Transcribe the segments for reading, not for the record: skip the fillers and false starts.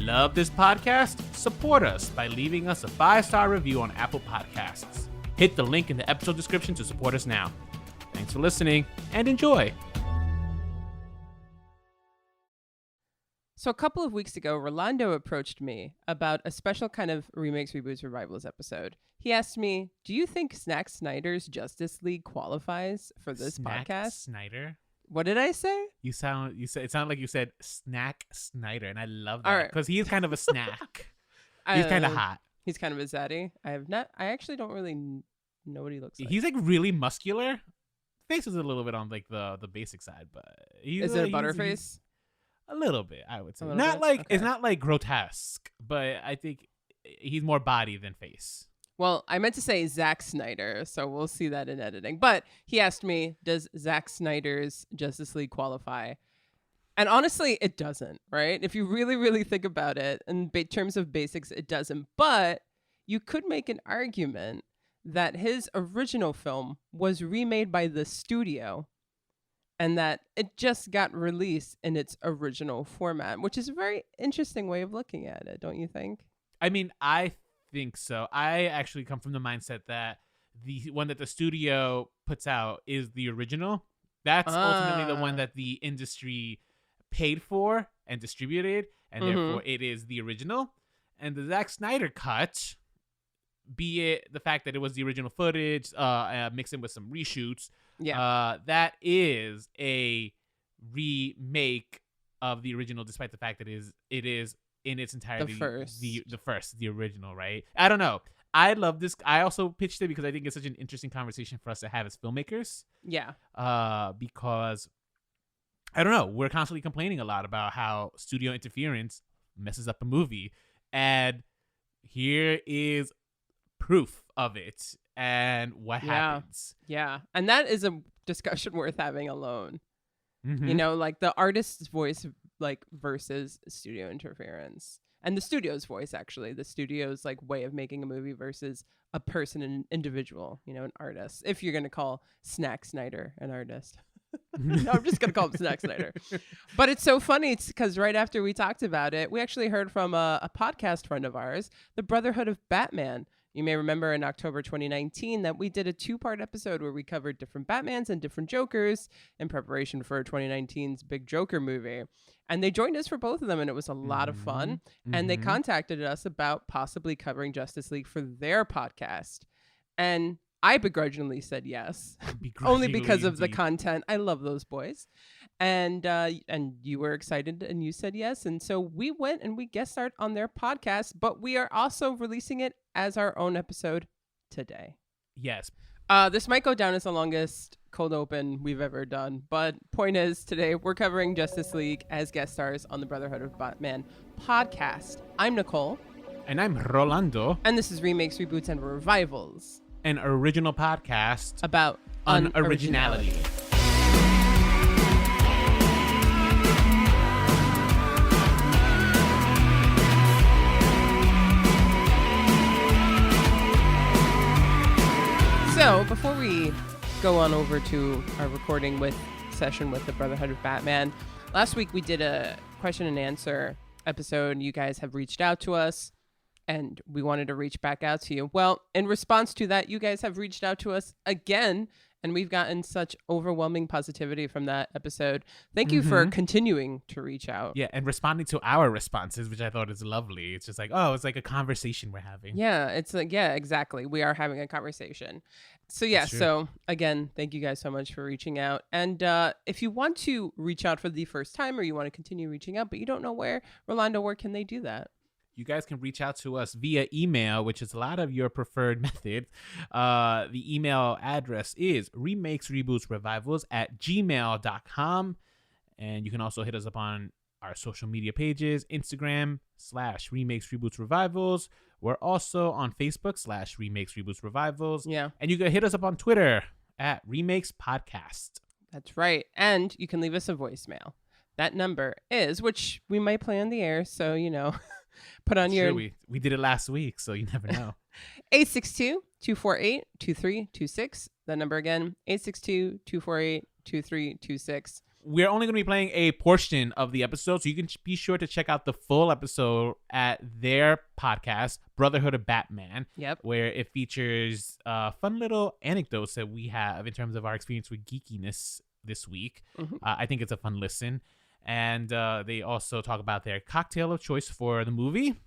Love this podcast? Support us by leaving us a 5-star review on Apple Podcasts. Hit the link in the episode description to support us now. Thanks for listening and enjoy. So a couple of weeks ago, Rolando approached me about a special kind of remakes, reboots, revivals episode. He asked me, do you think Snack Snyder's Justice League qualifies for this podcast? Snyder? What did I say? It sounded like you said Snack Snyder, and I love that because he's kind of a snack. He's kind of hot. He's kind of a zaddy. I actually don't really know what he looks like. He's like really muscular. Face is a little bit on like the basic side, but is it a butterface? A little bit, I would say. Okay. It's not like grotesque, but I think he's more body than face. Well, I meant to say Zack Snyder, so we'll see that in editing. But he asked me, does Zack Snyder's Justice League qualify? And honestly, it doesn't, right? If you really, really think about it, in terms of basics, it doesn't. But you could make an argument that his original film was remade by the studio and that it just got released in its original format, which is a very interesting way of looking at it, don't you think? I mean, I think so. I actually come from the mindset that the one that the studio puts out is the original. That's ultimately the one that the industry paid for and distributed, and therefore it is the original. And the Zack Snyder cut, be it the fact that it was the original footage, mixed in with some reshoots, that is a remake of the original, despite the fact that it is in its entirety the original, right? I don't know. I love this. I also pitched it because I think it's such an interesting conversation for us to have as filmmakers. Yeah. Because I don't know, we're constantly complaining a lot about how studio interference messes up a movie, and here is proof of it and what happens. Yeah. And that is a discussion worth having alone. You know, like the artist's voice, like versus studio interference, and the studio's voice, actually, the studio's like way of making a movie versus a person, an individual, you know, an artist. If you're going to call Snack Snyder an artist. No, I'm just going to call him Snack Snyder. But it's so funny because right after we talked about it, we actually heard from a podcast friend of ours, the Brotherhood of Batman. You may remember in October 2019 that we did a 2-part episode where we covered different Batmans and different Jokers in preparation for 2019's big Joker movie. And they joined us for both of them, and it was a lot of fun. And they contacted us about possibly covering Justice League for their podcast. And I begrudgingly said yes, only because of the content. I love those boys. And you were excited and you said yes. And so we went and we guest starred on their podcast, but we are also releasing it as our own episode today. Yes. This might go down as the longest cold open we've ever done. But point is, today we're covering Justice League as guest stars on the Brotherhood of Batman podcast. I'm Nicole. And I'm Rolando. And this is Remakes, Reboots, and Revivals, an original podcast about unoriginality. So before we go on over to our recording session with the Brotherhood of Batman, last week we did a question and answer episode. You guys have reached out to us, and we wanted to reach back out to you. Well, in response to that, you guys have reached out to us again, and we've gotten such overwhelming positivity from that episode. Thank you for continuing to reach out. Yeah, and responding to our responses, which I thought is lovely. It's just like, oh, it's like a conversation we're having. Yeah, it's like, yeah, exactly. We are having a conversation. So yeah, so again, thank you guys so much for reaching out. And if you want to reach out for the first time, or you want to continue reaching out, but you don't know where, Rolando, where can they do that? You guys can reach out to us via email, which is a lot of your preferred method. The email address is remakesrebootsrevivals@gmail.com. And you can also hit us up on our social media pages, Instagram /remakesrebootsrevivals. We're also on Facebook /remakesrebootsrevivals. Yeah. And you can hit us up on Twitter @remakespodcast. That's right. And you can leave us a voicemail. That number is, which we might play on the air, so, you know, put on your... True. We did it last week, so you never know. 862-248-2326. That number again, 862-248-2326. we're only going to be playing a portion of the episode, so you can be sure to check out the full episode at their podcast, Brotherhood of Batman. Yep. Where it features fun little anecdotes that we have in terms of our experience with geekiness this week. I think it's a fun listen. And they also talk about their cocktail of choice for the movie,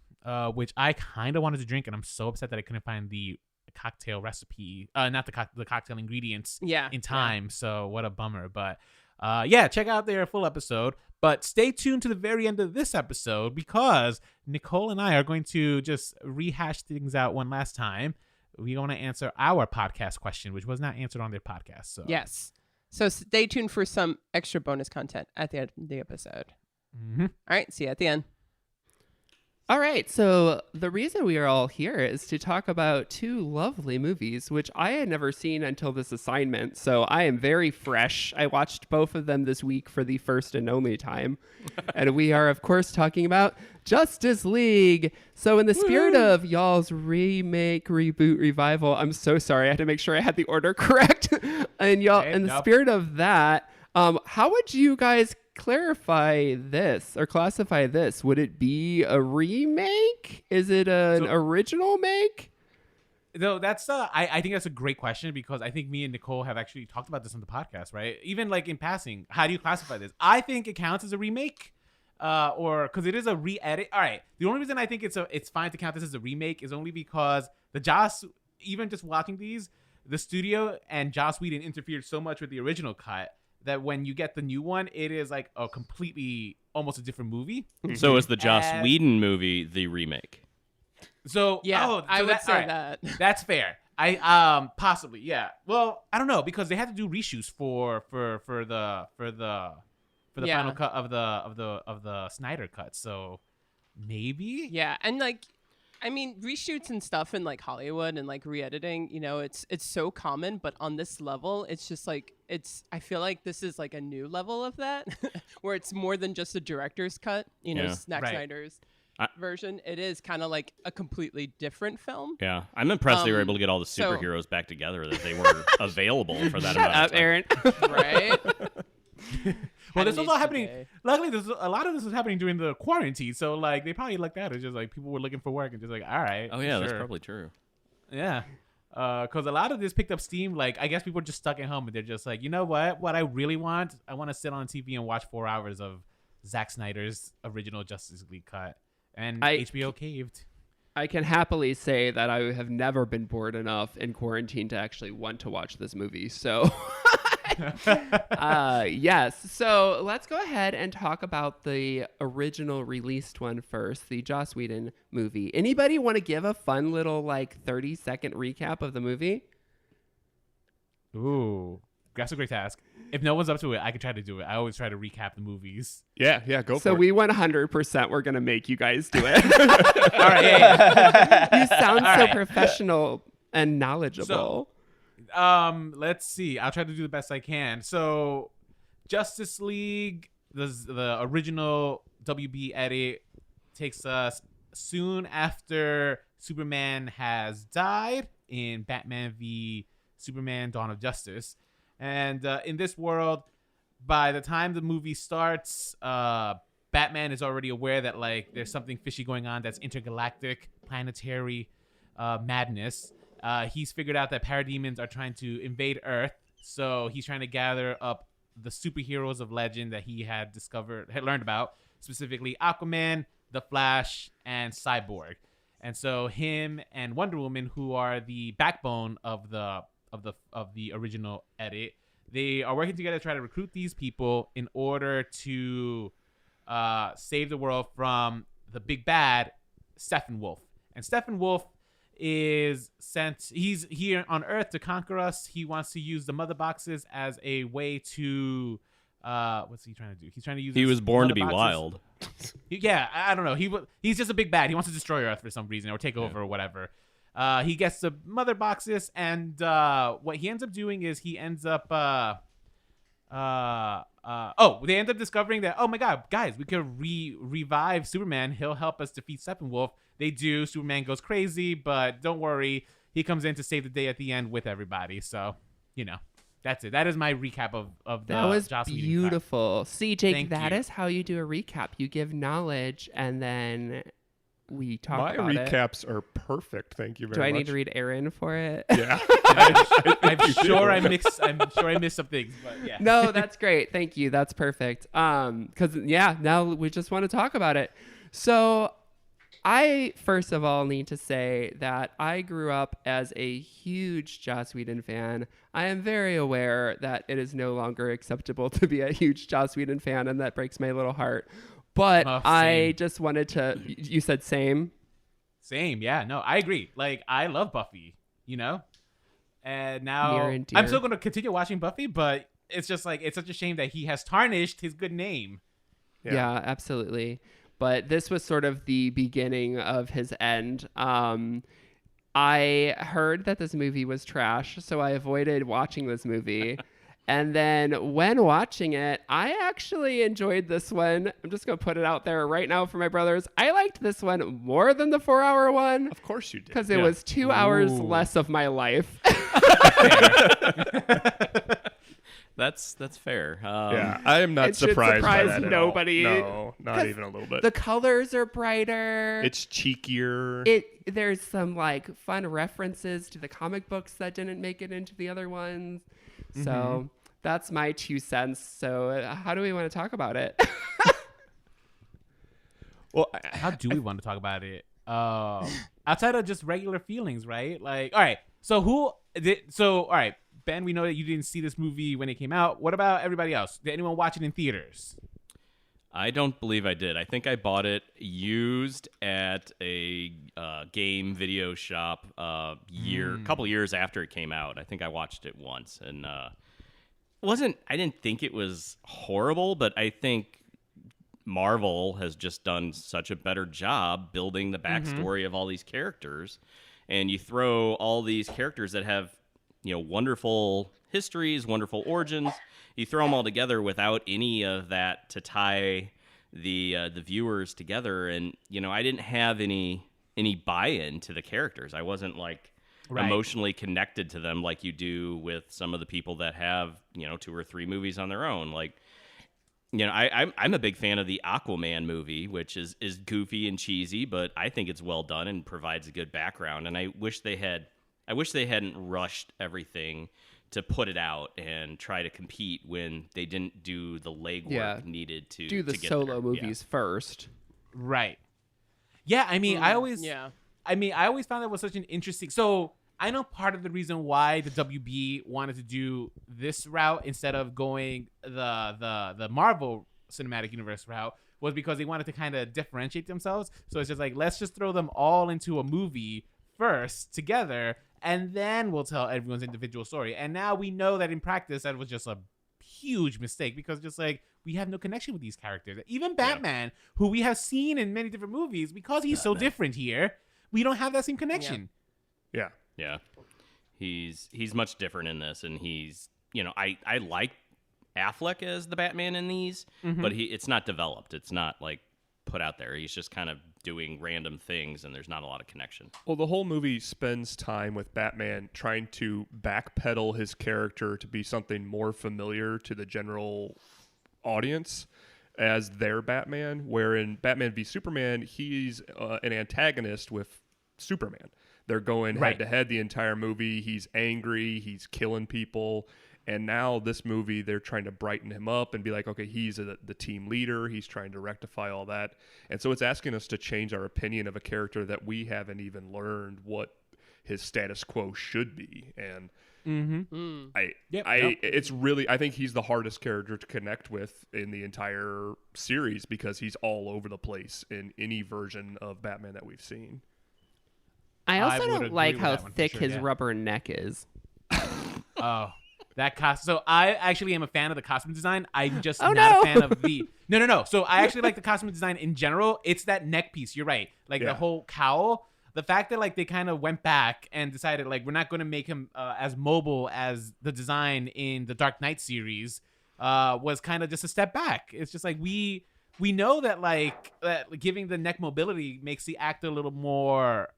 which I kind of wanted to drink, and I'm so upset that I couldn't find the cocktail recipe, not the cocktail ingredients in time. So what a bummer. But check out their full episode. But stay tuned to the very end of this episode, because Nicole and I are going to just rehash things out one last time. We want to answer our podcast question, which was not answered on their podcast. So yes. So stay tuned for some extra bonus content at the end of the episode. All right. See you at the end. All right, so the reason we are all here is to talk about two lovely movies, which I had never seen until this assignment, so I am very fresh. I watched both of them this week for the first and only time, and we are, of course, talking about Justice League. So in the spirit of y'all's remake, reboot, revival, I'm so sorry, I had to make sure I had the order correct, and y'all, in the spirit of that, how would you guys clarify this or classify this? Would it be a remake? Is it an original make? No, that's I think that's a great question, because I think me and Nicole have actually talked about this on the podcast, right? Even like in passing, how do you classify this? I think it counts as a remake, or because it is a re-edit. All right, the only reason I think it's fine to count this as a remake is only because even just watching these, the studio and Joss Whedon interfered so much with the original cut that when you get the new one, it is like a completely, almost a different movie. So is the Joss Whedon movie the remake? So yeah, I would say that. That's fair. I possibly, yeah. Well, I don't know, because they had to do reshoots for the final cut of the Snyder Cut. So maybe. Yeah, and like, I mean, reshoots and stuff in like Hollywood and like re-editing, you know, it's so common, but on this level, it's just like, I feel like this is like a new level of that, where it's more than just a director's cut, you know, Snyder's version. It is kind of like a completely different film. Yeah, I'm impressed they were able to get all the superheroes back together, that they were available for that amount of time. Aaron. Right? Well, this was all happening. Luckily, a lot of this was happening during the quarantine, so like they probably looked at it just like people were looking for work and just like, all right. Oh yeah, sure. that's probably true. Yeah, because a lot of this picked up steam. Like I guess people were just stuck at home and they're just like, you know what? What I really want, I want to sit on TV and watch 4 hours of Zack Snyder's original Justice League cut, and HBO caved. I can happily say that I have never been bored enough in quarantine to actually want to watch this movie. So. Yes. So let's go ahead and talk about the original released one first, the Joss Whedon movie. Anybody want to give a fun little 30-second recap of the movie? Ooh, that's a great task. If no one's up to it, I can try to do it. I always try to recap the movies. Yeah, go for it. So we went 100%. We're going to make you guys do it. All right. Yeah. You sound so professional and knowledgeable. Let's see. I'll try to do the best I can. So, Justice League, the original WB edit, takes us soon after Superman has died in Batman v Superman: Dawn of Justice, and in this world, by the time the movie starts, Batman is already aware that there's something fishy going on that's intergalactic, planetary madness. He's figured out that parademons are trying to invade Earth, so he's trying to gather up the superheroes of legend that he had learned about, specifically Aquaman, The Flash, and Cyborg. And so him and Wonder Woman, who are the backbone of the original edit, they are working together to try to recruit these people in order to save the world from the big bad, Steppenwolf. And Steppenwolf is sent. He's here on Earth to conquer us. He wants to use the mother boxes as a way to what's he trying to do? He's trying to use. He was born to be boxes. wild. Yeah, I don't know. He's just a big bad. He wants to destroy Earth for some reason or take over or whatever. He gets the mother boxes, and what he ends up doing is he ends up they end up discovering that, oh my god, guys, we could revive Superman. He'll help us defeat Steppenwolf. They do. Superman goes crazy, but don't worry, he comes in to save the day at the end with everybody. So, you know. That's it. That is my recap of the That was Joss Whedon cut. beautiful. See, Jake, Thank that you. is how you do a recap. You give knowledge, and then we talk My about it. recaps are perfect. Thank you very Do much. I need to read Aaron for it? Yeah. I'm sure I missed some things, but yeah. No, that's great. Thank you. That's perfect. Because now we just want to talk about it. So I first of all need to say that I grew up as a huge Joss Whedon fan. I am very aware that it is no longer acceptable to be a huge Joss Whedon fan, and that breaks my little heart. But I just wanted to. You said same. Same, yeah. No, I agree. Like, I love Buffy, you know? And now Near and dear. I'm still going to continue watching Buffy, but it's just like, it's such a shame that he has tarnished his good name. Yeah, absolutely. But this was sort of the beginning of his end. I heard that this movie was trash, so I avoided watching this movie. And then when watching it, I actually enjoyed this one. I'm just going to put it out there right now for my brothers. I liked this one more than the 4-hour one. Of course you did. Because it was 2 hours less of my life. That's fair. Yeah, I am not It should surprised by surprise that at nobody. all. No, not even a little bit. The colors are brighter. It's cheekier. There's some like fun references to the comic books that didn't make it into the other ones. So that's my 2 cents. So how do we want to talk about it? Well, How do we want to talk about it? Outside of just regular feelings, right? Like, all right. So all right, Ben, we know that you didn't see this movie when it came out. What about everybody else? Did anyone watch it in theaters? I don't believe I did. I think I bought it used at a game video shop a couple years after it came out. I think I watched it once, and I didn't think it was horrible, but I think Marvel has just done such a better job building the backstory of all these characters, and you throw all these characters that have wonderful histories, wonderful origins. You throw them all together without any of that to tie the viewers together, and I didn't have any buy-in to the characters. I wasn't like emotionally connected to them like you do with some of the people that have 2 or 3 movies on their own. Like I'm a big fan of the Aquaman movie, which is goofy and cheesy, but I think it's well done and provides a good background. And I wish they hadn't rushed everything to put it out and try to compete when they didn't do the legwork needed to do the to get solo there. movies first. Right. Yeah, I mean, I always found that was such an interesting. So I know part of the reason why the WB wanted to do this route instead of going the Marvel Cinematic Universe route was because they wanted to kind of differentiate themselves. So it's just like, let's just throw them all into a movie first together, and then we'll tell everyone's individual story. And now we know that in practice that was just a huge mistake, because just like, we have no connection with these characters. Even Batman, who we have seen in many different movies, because he's so different here, we don't have that same connection. Yeah. He's much different in this, and he's I like Affleck as the Batman in these, but it's not developed. It's not like put out there. He's just kind of doing random things, and there's not a lot of connection. Well, the whole movie spends time with Batman trying to backpedal his character to be something more familiar to the general audience as their Batman, where in Batman v Superman, he's an antagonist with Superman. They're going head-to-head the entire movie. He's angry. He's killing people. And now this movie, they're trying to brighten him up and be like, okay, he's the team leader. He's trying to rectify all that. And so it's asking us to change our opinion of a character that we haven't even learned what his status quo should be. And it's really, I think he's the hardest character to connect with in the entire series, because he's all over the place in any version of Batman that we've seen. I also would don't agree like with how that one for thick sure, his yeah. rubber neck is. Oh, that costume. So I actually am a fan of the costume design. I'm just not a fan of the. No. So I actually like the costume design in general. It's that neck piece. You're right. Like the whole cowl. The fact that like they kind of went back and decided like, we're not going to make him as mobile as the design in the Dark Knight series was kind of just a step back. It's just like we know that like giving the neck mobility makes the actor a little more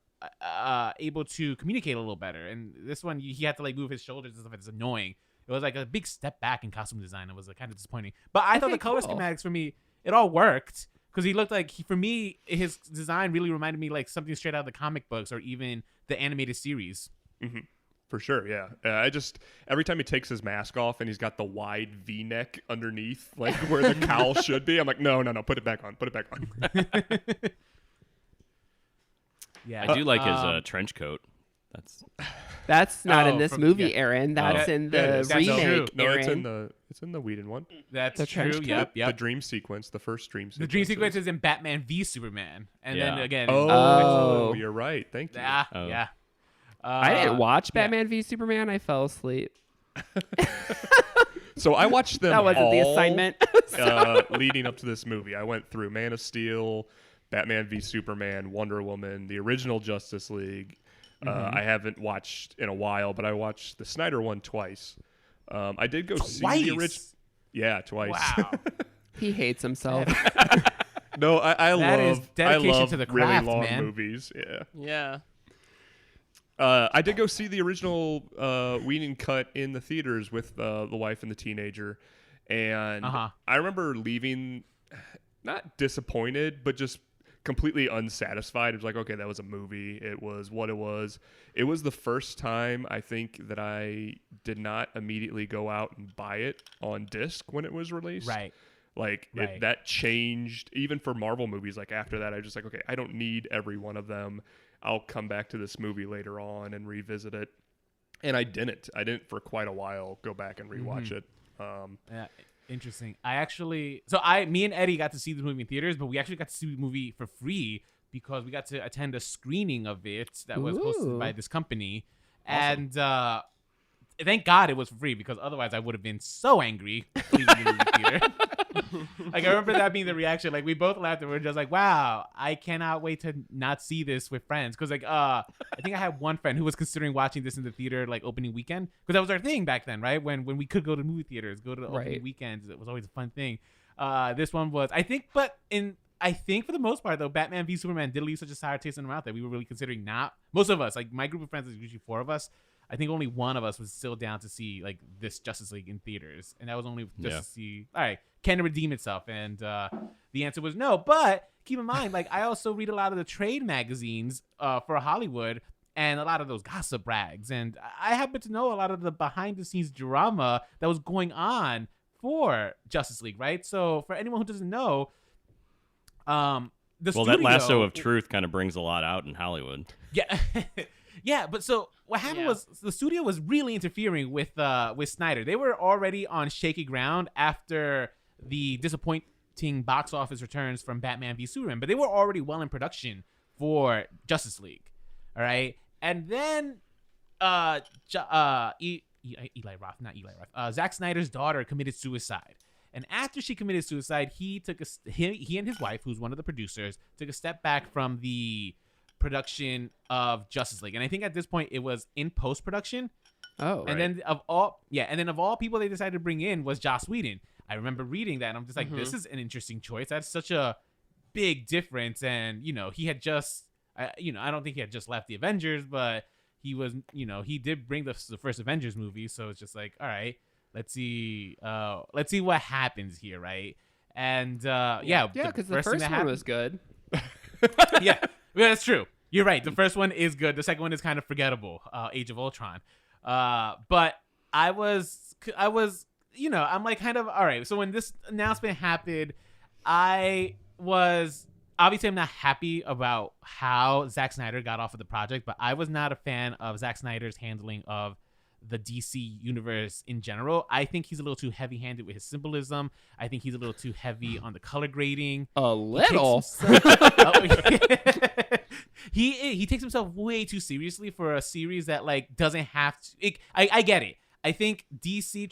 able to communicate a little better. And this one, he had to like move his shoulders and stuff. It's annoying. it was like a big step back in costume design. It was kind of disappointing. But I thought the color cool. schematics for me, it all worked. Because he looked like, for me, his design really reminded me like something straight out of the comic books or even the animated series. Mm-hmm. For sure, yeah. Every time he takes his mask off and he's got the wide V-neck underneath, like where the cowl should be, I'm like, no, put it back on. Yeah, I do like his trench coat. That's not in this movie, yeah. Aaron. That's in the That's true. remake, No, Aaron. it's in the Whedon one. That's The true. trench Yep. The dream sequence, the first dream sequence. The dream sequence is in Batman v Superman, and then Yeah. again. Oh. You're right. Thank you. Yeah, Oh. yeah. I didn't watch yeah. Batman v Superman. I fell asleep. So I watched them That wasn't all, the assignment. leading up to this movie. I went through Man of Steel, Batman v Superman, Wonder Woman, the original Justice League. I haven't watched in a while, but I watched the Snyder one twice. I did go see the original. Yeah, twice. Wow. He hates himself. No, I That is love dedication to the really craft, long man. movies. Yeah. Yeah. I did go see the original Whedon cut in the theaters with the wife and the teenager, and I remember leaving not disappointed, but just completely unsatisfied. It was like, okay, that was a movie. It was what it was. It was the first time I think that I did not immediately go out and buy it on disc when it was released. Right. Like Right. that changed even for Marvel movies. Like after that, I was just like, okay, I don't need every one of them. I'll come back to this movie later on and revisit it. And I didn't for quite a while go back and rewatch it. Yeah, interesting. Me and Eddie got to see the movie in theaters, but we actually got to see the movie for free because we got to attend a screening of it that was hosted by this company. Awesome. And thank God it was for free because otherwise I would have been so angry leaving the movie theater. Like I remember that being the reaction. Like we both laughed and we were just like, "Wow, I cannot wait to not see this with friends." Because I think I had one friend who was considering watching this in the theater like opening weekend because that was our thing back then, right? When we could go to movie theaters, go to the opening weekends, it was always a fun thing. This one was, I think for the most part though, Batman v Superman did leave such a sour taste in our mouth that we were really considering not. Most of us, like my group of friends, is usually 4 of us. I think only one of us was still down to see like this Justice League in theaters, and that was only just to see, all right, can it redeem itself? And the answer was no. But keep in mind, like I also read a lot of the trade magazines for Hollywood and a lot of those gossip rags, and I happen to know a lot of the behind the scenes drama that was going on for Justice League, right? So for anyone who doesn't know, that lasso of truth kind of brings a lot out in Hollywood. Yeah. Yeah, but so what happened was the studio was really interfering with Snyder. They were already on shaky ground after the disappointing box office returns from Batman v Superman, but they were already well in production for Justice League. All right, and then Zack Snyder's daughter committed suicide. And after she committed suicide, he and his wife, who's one of the producers, took a step back from the production of Justice League, and I think at this point it was in post-production. Then of all people they decided to bring in was Joss Whedon. I remember reading that and I'm just like, this is an interesting choice. That's such a big difference. And he had just I don't think he had just left the Avengers, but he was he did bring the first Avengers movie, so it's just like, all right, let's see what happens here, right? And because the first one was good. Yeah, that's true. You're right. The first one is good. The second one is kind of forgettable. Age of Ultron. But I was, I'm like kind of, all right. So when this announcement happened, I was, obviously I'm not happy about how Zack Snyder got off of the project, but I was not a fan of Zack Snyder's handling of the DC universe in general. I think he's a little too heavy-handed with his symbolism. I think he's a little too heavy on the color grading. A little. He takes himself way too seriously for a series that like doesn't have to. I get it. I think DC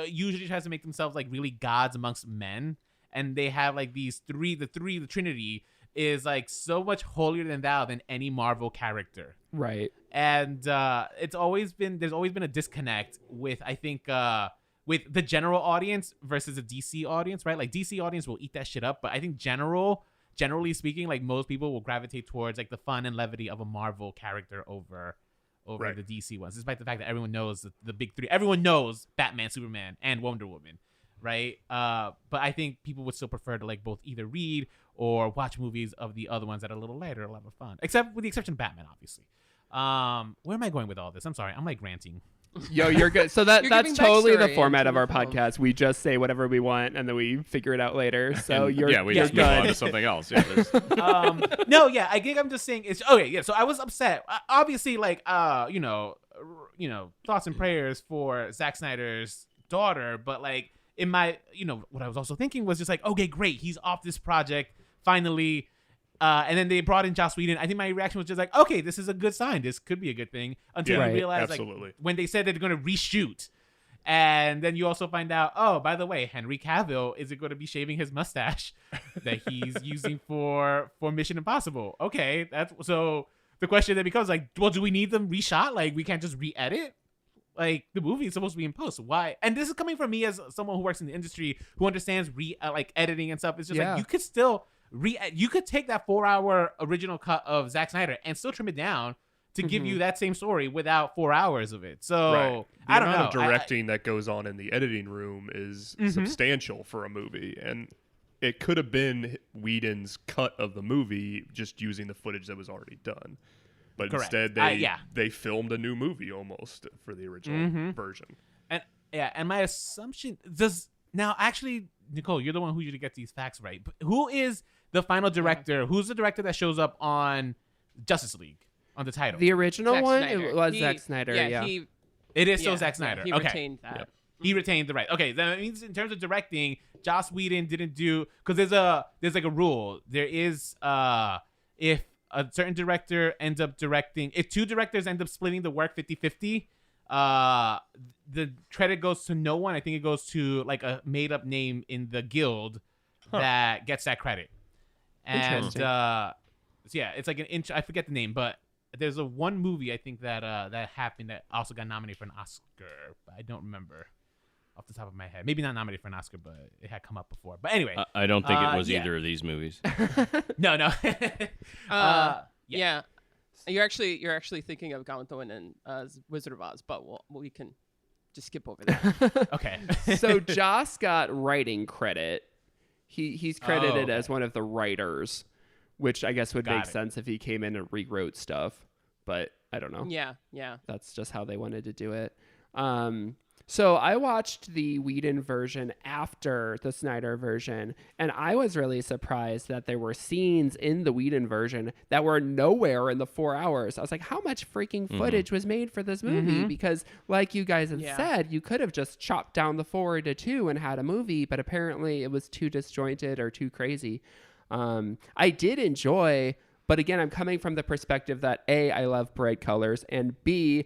usually tries to make themselves like really gods amongst men, and they have like these the Trinity is like so much holier than thou than any Marvel character. Right. And there's always been a disconnect with, I think, with the general audience versus a DC audience, right? Like DC audience will eat that shit up, but I think generally speaking, like most people will gravitate towards like the fun and levity of a Marvel character over over Right. the DC ones, despite the fact that everyone knows the big three. Everyone knows Batman, Superman, and Wonder Woman, right? But I think people would still prefer to like both either read or watch movies of the other ones that are a little lighter, a lot of fun. Except with the exception of Batman, obviously. Where am I going with all this? I'm sorry, I'm like ranting. Yo, you're good. So that's giving totally the backstory format into of the our film. podcast. We just say whatever we want and then we figure it out later. So And, you're we you're just move on good. to something else. Yeah, there's- No, yeah, I think I'm just saying it's okay. Yeah, so I was upset. Obviously, like, thoughts and prayers for Zack Snyder's daughter, but like in my, what I was also thinking was just like, okay, great, he's off this project finally. And then they brought in Joss Whedon. I think my reaction was just like, okay, this is a good sign. This could be a good thing. Until Yeah, you realize, absolutely. like, when they said they're going to reshoot. And then you also find out, oh, by the way, Henry Cavill isn't going to be shaving his mustache that he's using for Mission Impossible. Okay, so the question then becomes like, well, do we need them reshot? Like, we can't just re-edit? Like, the movie is supposed to be in post. Why? And this is coming from me as someone who works in the industry who understands editing and stuff. It's just like, you could still you could take that 4-hour original cut of Zack Snyder and still trim it down to give you that same story without 4 hours of it. So Right. The I don't amount know. of directing that goes on in the editing room is substantial for a movie, and it could have been Whedon's cut of the movie just using the footage that was already done. But Correct. instead, they filmed a new movie almost for the original version. And my assumption does now actually, Nicole, you're the one who usually gets these facts right. But who is the final director? Who's the director that shows up on Justice League on the title? The original Zack one Snyder. it was He- Zack Snyder. Yeah. It is still Zack Snyder. He okay. retained that. He retained the right. Okay, that means in terms of directing, Joss Whedon didn't do, because there's like a rule. There is if a certain director ends up directing, if two directors end up splitting the work 50-50, the credit goes to no one. I think it goes to like a made up name in the guild that gets that credit. And Interesting. so yeah, it's like an inch. I forget the name, but there's a one movie I think that that happened that also got nominated for an Oscar, but I don't remember off the top of my head. Maybe not nominated for an Oscar, but it had come up before. But anyway, I don't think it was yeah. either of these movies. no. Yeah. You're actually thinking of Gone with the Wind and Wizard of Oz, but we can just skip over that. Okay. So Joss got writing credit. He's credited okay. as one of the writers, which I guess would make Got it. sense if he came in and rewrote stuff. But I don't know. Yeah. That's just how they wanted to do it. So I watched the Whedon version after the Snyder version, and I was really surprised that there were scenes in the Whedon version that were nowhere in the 4 hours. I was like, how much freaking footage was made for this movie? Because like you guys have said, you could have just chopped down the 4 to 2 and had a movie, but apparently it was too disjointed or too crazy. I did enjoy... But again, I'm coming from the perspective that A, I love bright colors, and B,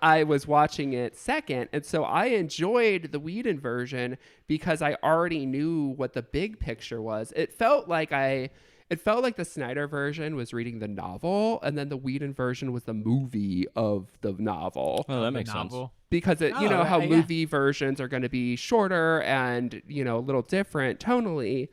I was watching it second. And so I enjoyed the Whedon version because I already knew what the big picture was. It felt like the Snyder version was reading the novel, and then the Whedon version was the movie of the novel. Oh, that The makes sense. novel. Because you Oh, know how yeah. movie versions are going to be shorter and, a little different tonally.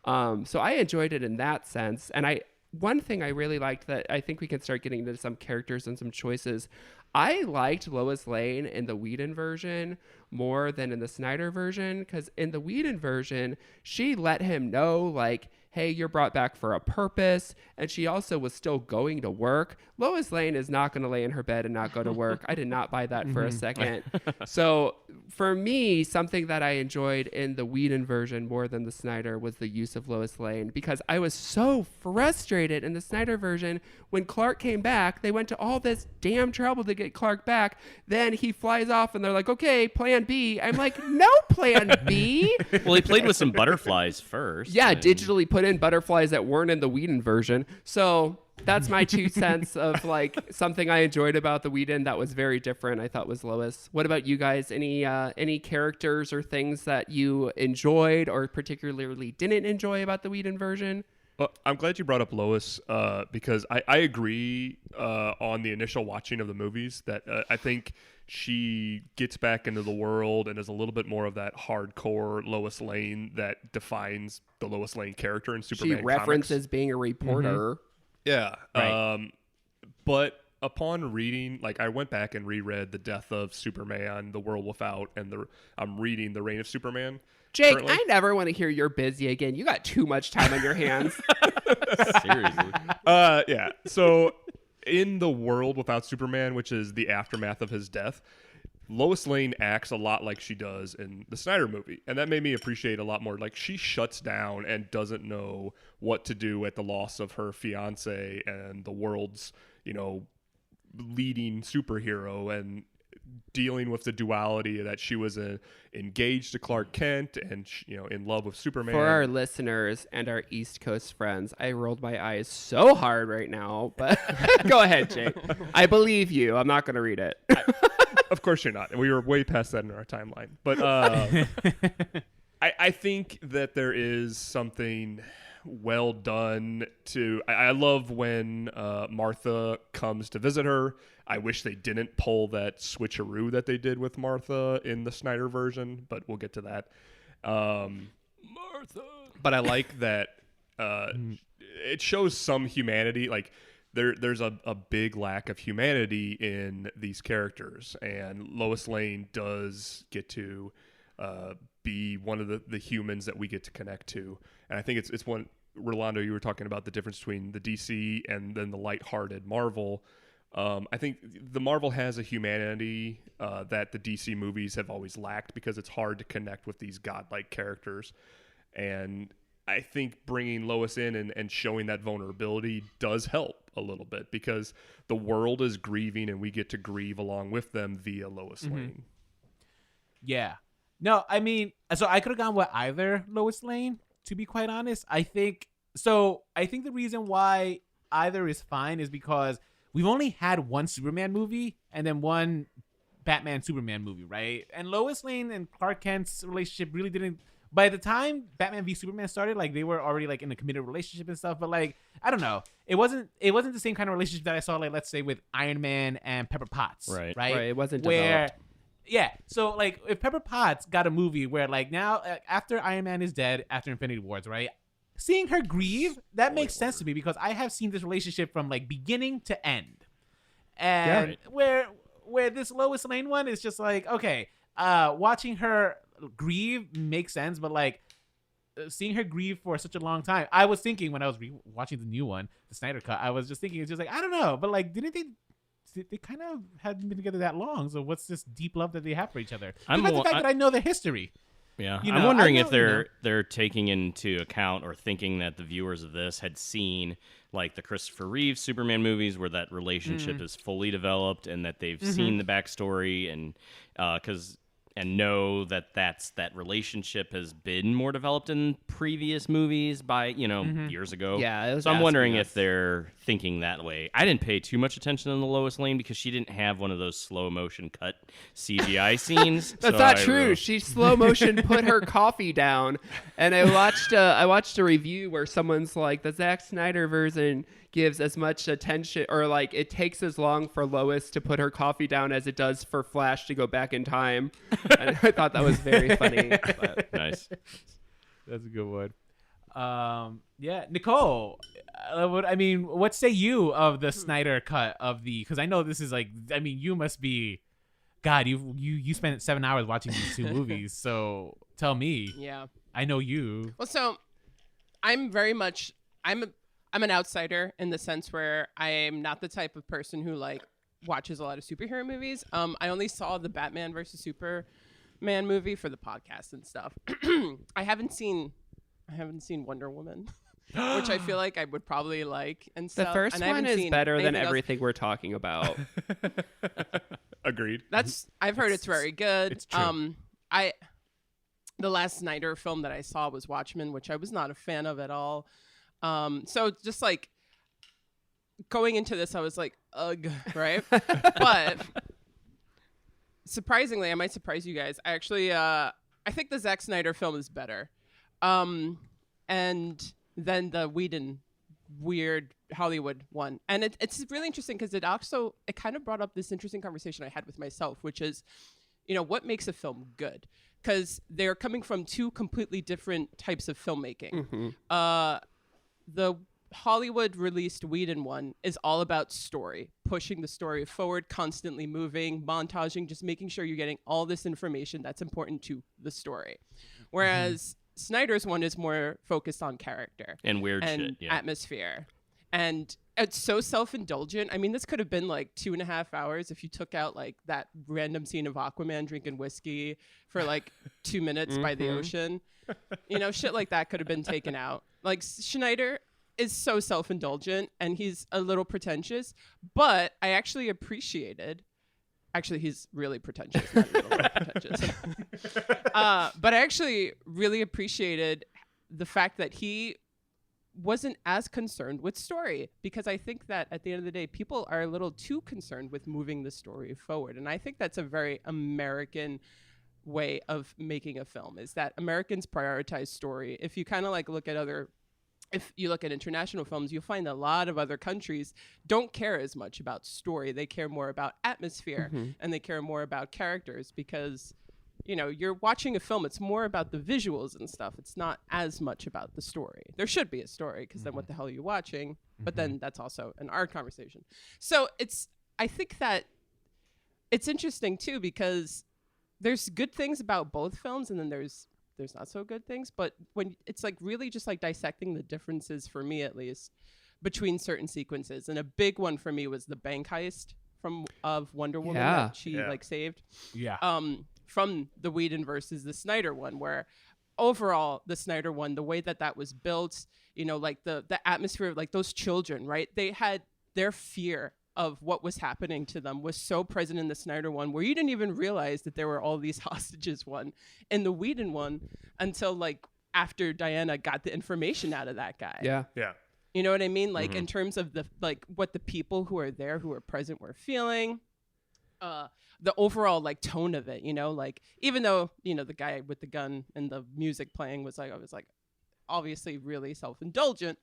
So I enjoyed it in that sense. And one thing I really liked that I think we can start getting into some characters and some choices. I liked Lois Lane in the Whedon version more than in the Snyder version, because in the Whedon version, she let him know, like, hey, you're brought back for a purpose. And she also was still going to work. Lois Lane is not going to lay in her bed and not go to work. I did not buy that for a second. So for me, something that I enjoyed in the Whedon version more than the Snyder was the use of Lois Lane, because I was so frustrated in the Snyder version when Clark came back. They went to all this damn trouble to get Clark back. Then he flies off and they're like, okay, plan B. I'm like, no plan B. Well, he played with some butterflies first. Yeah, and- digitally put in butterflies that weren't in the Whedon version. So that's my 2 cents of like something I enjoyed about the Whedon that was very different. I thought was Lois. What about you guys? Any characters or things that you enjoyed or particularly didn't enjoy about the Whedon version? Well, I'm glad you brought up Lois because I agree on the initial watching of the movies that I think she gets back into the world and is a little bit more of that hardcore Lois Lane that defines the Lois Lane character in Superman She references comics. being a reporter. Yeah. Right. But upon reading, like I went back and reread The Death of Superman, The World Without, and I'm reading The Reign of Superman. Jake, currently. I never want to hear you're busy again. You got too much time on your hands. Seriously. Yeah. So in The World Without Superman, which is the aftermath of his death, Lois Lane acts a lot like she does in the Snyder movie. And that made me appreciate a lot more. Like, she shuts down and doesn't know what to do at the loss of her fiance and the world's, leading superhero, and dealing with the duality that she was engaged to Clark Kent and, in love with Superman. For our listeners and our East Coast friends, I rolled my eyes so hard right now, but go ahead, Jake. I believe you. I'm not going to read it. Of course you're not. And we were way past that in our timeline. But I think that there is something well done to... I love when Martha comes to visit her. I wish they didn't pull that switcheroo that they did with Martha in the Snyder version, but we'll get to that. Martha! But I like that it shows some humanity. Like, there's a big lack of humanity in these characters, and Lois Lane does get to be one of the humans that we get to connect to. And I think it's one, Rolando, you were talking about the difference between the DC and then the lighthearted Marvel. I think the Marvel has a humanity that the DC movies have always lacked, because it's hard to connect with these godlike characters. And I think bringing Lois in and showing that vulnerability does help a little bit, because the world is grieving and we get to grieve along with them via Lois Lane. Yeah. No, I mean, so I could have gone with either Lois Lane, to be quite honest. I think the reason why either is fine is because we've only had one Superman movie and then one Batman Superman movie, right? And Lois Lane and Clark Kent's relationship really didn't... By the time Batman v Superman started, like, they were already like in a committed relationship and stuff. But like, I don't know, it wasn't the same kind of relationship that I saw, like, let's say with Iron Man and Pepper Potts, right? It wasn't where, developed. yeah. So like, if Pepper Potts got a movie where like now after Iron Man is dead, after Infinity Wars, right? Seeing her grieve, that makes sense to me, because I have seen this relationship from like beginning to end, and where this Lois Lane one is just like, okay, watching her grieve makes sense, but like seeing her grieve for such a long time, I was thinking when I was watching the new one, the Snyder Cut, I was just thinking, it's just like, I don't know, but like, didn't they kind of hadn't been together that long, so what's this deep love that they have for each other? Besides the fact that I know the history. Yeah, I'm wondering if they're taking into account or thinking that the viewers of this had seen like the Christopher Reeve Superman movies, where that relationship is fully developed, and that they've seen the backstory, and and know that that relationship has been more developed in previous movies by years ago. Yeah, so I'm wondering if they're thinking that way. I didn't pay too much attention on the Lois Lane because she didn't have one of those slow motion cut CGI scenes. That's not true. She slow motion put her coffee down, and I watched a review where someone's like, the Zack Snyder version gives as much attention, or like it takes as long for Lois to put her coffee down as it does for Flash to go back in time. And I thought that was very funny. But. Nice. That's a good one. Yeah, Nicole, what say you of the Snyder Cut of the? Because I know this is like, I mean, you must be, God, you spent 7 hours watching these two movies. So tell me. Yeah. I know you. Well, so I'm an outsider in the sense where I am not the type of person who like watches a lot of superhero movies. I only saw the Batman versus Superman movie for the podcast and stuff. I haven't seen Wonder Woman, which I feel like I would probably like and stuff. The first one is better than everything we're talking about. Agreed. I've heard it's very good. It's true. The last Snyder film that I saw was Watchmen, which I was not a fan of at all. So just like going into this, I was like, ugh, right? But surprisingly, I might surprise you guys. I actually, I think the Zack Snyder film is better. And then the Whedon weird Hollywood one. And it's really interesting because it kind of brought up this interesting conversation I had with myself, which is, what makes a film good? Because they're coming from two completely different types of filmmaking. The Hollywood released Whedon one is all about story, pushing the story forward, constantly moving, montaging, just making sure you're getting all this information that's important to the story. Whereas Snyder's one is more focused on character and weird and shit, yeah. atmosphere. And it's so self-indulgent. I mean, this could have been like 2.5 hours if you took out like that random scene of Aquaman drinking whiskey for like 2 minutes by the ocean. You know, shit like that could have been taken out. Like Snyder is so self-indulgent and he's a little pretentious, but I actually appreciated. Actually, he's really pretentious. Not a little bit pretentious. But I actually really appreciated the fact that he wasn't as concerned with story, because I think that at the end of the day, people are a little too concerned with moving the story forward. And I think that's a very American way of making a film, is that Americans prioritize story. If you kind of like look at if you look at international films, you'll find a lot of other countries don't care as much about story. They care more about atmosphere and they care more about characters, because, you know, you're watching a film, it's more about the visuals and stuff. It's not as much about the story. There should be a story, because then what the hell are you watching? But then that's also an art conversation. So I think that it's interesting too, because there's good things about both films and then there's not so good things, but when it's like really just like dissecting the differences, for me at least, between certain sequences. And a big one for me was the bank heist of Wonder Woman that she like saved. Yeah. From the Whedon versus the Snyder one, where overall the Snyder one, the way that was built, you know, like the atmosphere of like those children, right? They had their fear of what was happening to them was so present in the Snyder one, where you didn't even realize that there were all these hostages in the Whedon one until like after Diana got the information out of that guy. Yeah. You know what I mean? Like in terms of the like what the people who are there, who are present, were feeling, the overall like tone of it, you know, like even though, you know, the guy with the gun and the music playing was like, I was like obviously really self-indulgent.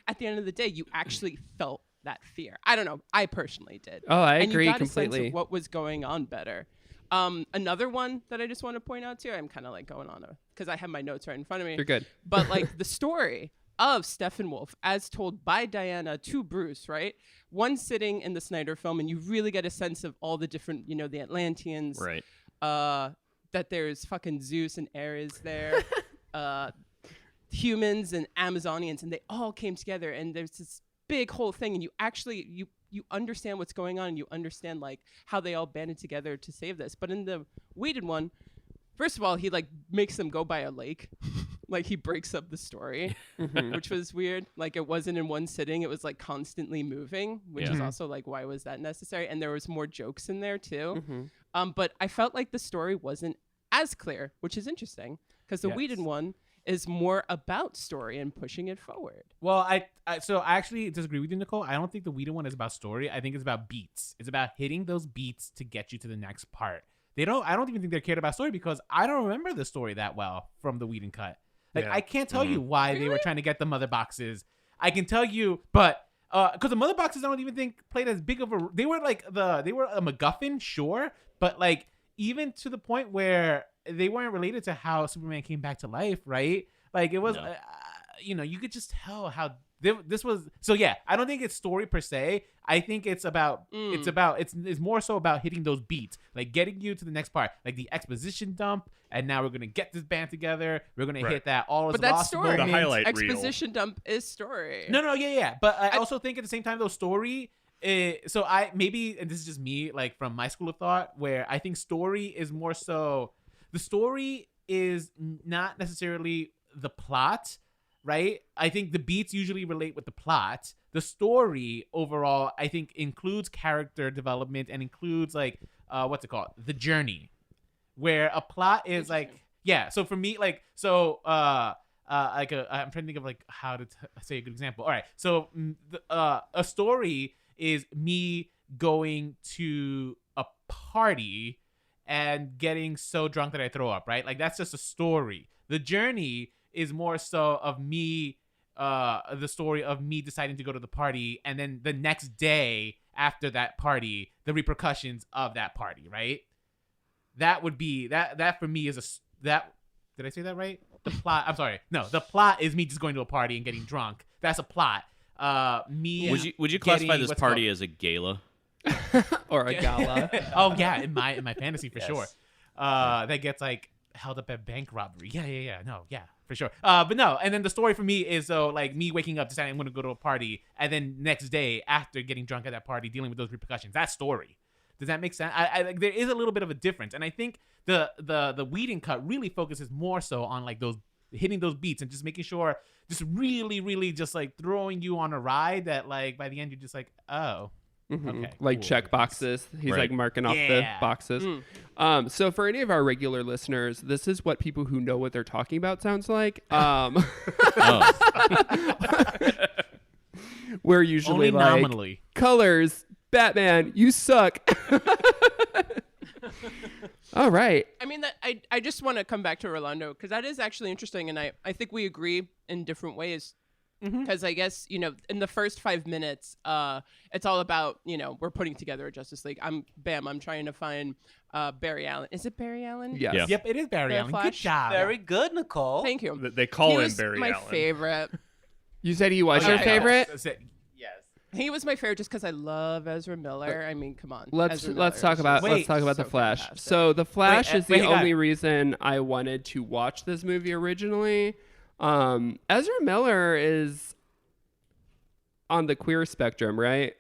At the end of the day, you actually felt that fear. I don't know. I personally did. Oh, I and agree you got completely. A sense of what was going on better. Another one that I just want to point out too, I'm kind of like going on because I have my notes right in front of me. You're good. But like the story of Steppenwolf as told by Diana to Bruce, right? One sitting in the Snyder film, and you really get a sense of all the different, you know, the Atlanteans, Right. That there's fucking Zeus and Ares there, humans and Amazonians, and they all came together, and there's this big whole thing, and you actually you understand what's going on, and you understand like how they all banded together to save this. But in the Whedon one, first of all, he like makes them go by a lake. Like he breaks up the story, which was weird. Like it wasn't in one sitting. It was like constantly moving, which is also like, why was that necessary? And there was more jokes in there too. But I felt like the story wasn't as clear, which is interesting, because the Whedon one is more about story and pushing it forward. Well, I actually disagree with you, Nicole. I don't think the Whedon one is about story. I think it's about beats. It's about hitting those beats to get you to the next part. I don't even think they cared about story, because I don't remember the story that well from the Whedon cut. Like I can't tell you why they were trying to get the mother boxes. I can tell you, but because the mother boxes I don't even think played as big of a. They were a MacGuffin, sure, but like even to the point where they weren't related to how Superman came back to life, right? Like it was, you know, you could just tell how this was. So yeah, I don't think it's story per se. I think it's about it's more so about hitting those beats, like getting you to the next part, like the exposition dump. And now we're gonna get this band together. We're gonna hit that all is but that's lost story. moment. The highlight Exposition dump is story. No, yeah. But I also think at the same time, though, story. So I maybe, and this is just me, like from my school of thought, where I think story is more so. The story is not necessarily the plot, right? I think the beats usually relate with the plot. The story overall, I think, includes character development and includes like what's it called? The journey. Where a plot is like, so for me, like, I'm trying to think of like how to say a good example. All right, so a story is me going to a party and getting so drunk that I throw up, right? Like that's just a story. The journey is more so of me, the story of me deciding to go to the party, and then the next day after that party, the repercussions of that party, right? That would be that for me is that. Did I say that right? The plot. I'm sorry. No, the plot is me just going to a party and getting drunk. That's a plot. Me. Would you classify getting this party as a gala? Or a gala. Oh yeah, in my fantasy for Yes. sure. That gets like held up at bank robbery. Yeah. No, yeah, for sure. But no, and then the story for me is like me waking up deciding I'm going to go to a party, and then next day after getting drunk at that party, dealing with those repercussions. That story. Does that make sense? I like there is a little bit of a difference, and I think the Whedon cut really focuses more so on like those hitting those beats and just making sure, just really just like throwing you on a ride that like by the end you're just like, oh. Mhm. Okay, Like cool. check boxes. He's Right. like marking off the Yeah. boxes. So for any of our regular listeners, this is what people who know what they're talking about sounds like. Oh. We're usually Only like nominally. colors, Batman, you suck. All right. I mean, that I just want to come back to Rolando because that is actually interesting, and I think we agree in different ways. Because I guess, in the first 5 minutes, it's all about, we're putting together a Justice League. I'm trying to find Barry Allen. Is it Barry Allen? Yes. Yeah. Yep, it is Barry The Allen. Good Flash? job. Very good, Nicole. Thank you. They call He him was Barry my Allen. favorite. You said he was your Okay. favorite? Yes. He was my favorite just because I love Ezra Miller. I mean, come on. Let's Ezra let's Miller talk is about just let's talk about so the Flash. fantastic. So the Flash is the wait, hang on. only reason I wanted to watch this movie originally. Ezra Miller is on the queer spectrum, right?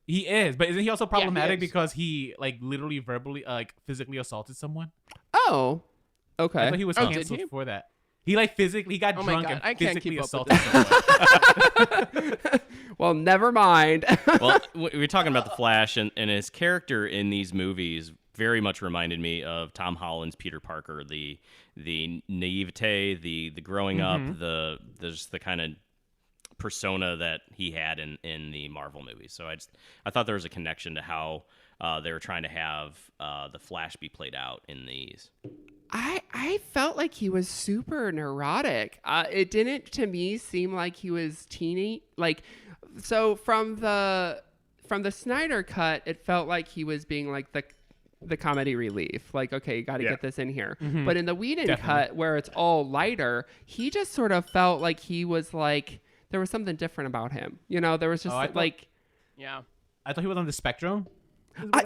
He is, but isn't he also problematic is. because he like literally verbally like physically assaulted someone? Oh, I okay. thought he was Oh, did canceled he? for that. He like physically he got Oh my drunk God, and I can't physically keep up assaulted with someone. Well, never mind. Well, we're talking about the Flash, and his character in these movies very much reminded me of Tom Holland's Peter Parker. The naivete, the growing up, the just the kind of persona that he had in the Marvel movies. So I thought there was a connection to how they were trying to have the Flash be played out in these. I felt like he was super neurotic. It didn't to me seem like he was teeny. Like, so from the Snyder Cut, it felt like he was being like the comedy relief. Like, okay, you got to get this in here. But in the Whedon cut, where it's all lighter, he just sort of felt like he was like there was something different about him. There was just Yeah. I thought he was on the spectrum.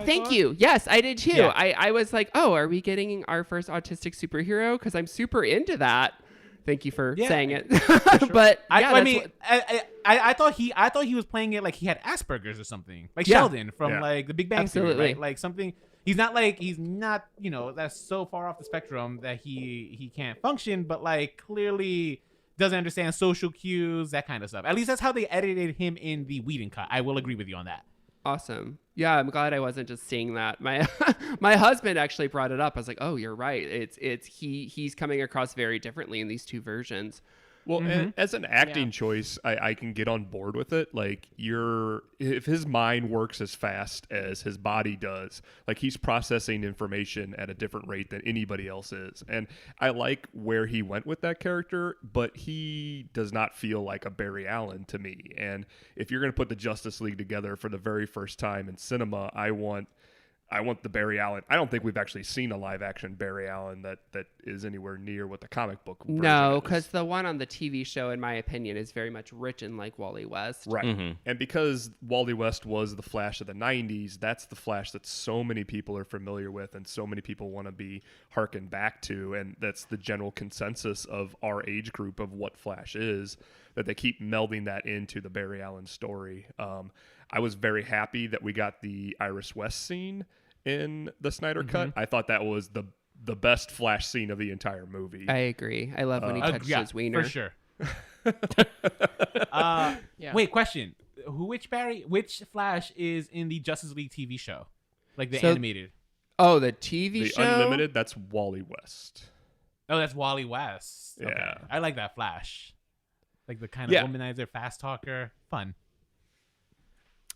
Thank you. Yes, I did too. Yeah. I was like, oh, are we getting our first autistic superhero? Because I'm super into that. Thank you for saying it. But yeah, I thought he was playing it like he had Asperger's or something, like Yeah. Sheldon from like The Big Bang Theory, Absolutely. right? Like something. He's not that's so far off the spectrum that he can't function, but like clearly doesn't understand social cues, that kind of stuff. At least that's how they edited him in the Whedon cut. I will agree with you on that. awesome. Yeah, I'm glad I wasn't just seeing that. My my husband actually brought it up. I was like, oh, you're right. He's coming across very differently in these two versions. Well, and as an acting choice, I can get on board with it. Like, if his mind works as fast as his body does, like he's processing information at a different rate than anybody else is. And I like where he went with that character, but he does not feel like a Barry Allen to me. And if you're going to put the Justice League together for the very first time in cinema, I want the Barry Allen. I don't think we've actually seen a live action Barry Allen that is anywhere near what the comic book version No, is. because the one on the TV show, in my opinion, is very much written like Wally West. Right. And because Wally West was the Flash of the 90s, that's the Flash that so many people are familiar with and so many people want to be harkened back to. And that's the general consensus of our age group of what Flash is, that they keep melding that into the Barry Allen story. I was very happy that we got the Iris West scene in the Snyder Cut. I thought that was the best Flash scene of the entire movie. I agree. I love when he touches his wiener. for sure. Yeah. Wait, question: which Flash is in the Justice League TV show, like the So- animated? Oh, the TV the show? Unlimited, that's Wally West. Oh, that's Wally West. Okay. Yeah. I like that Flash, like the kind of Yeah. womanizer, fast talker, fun.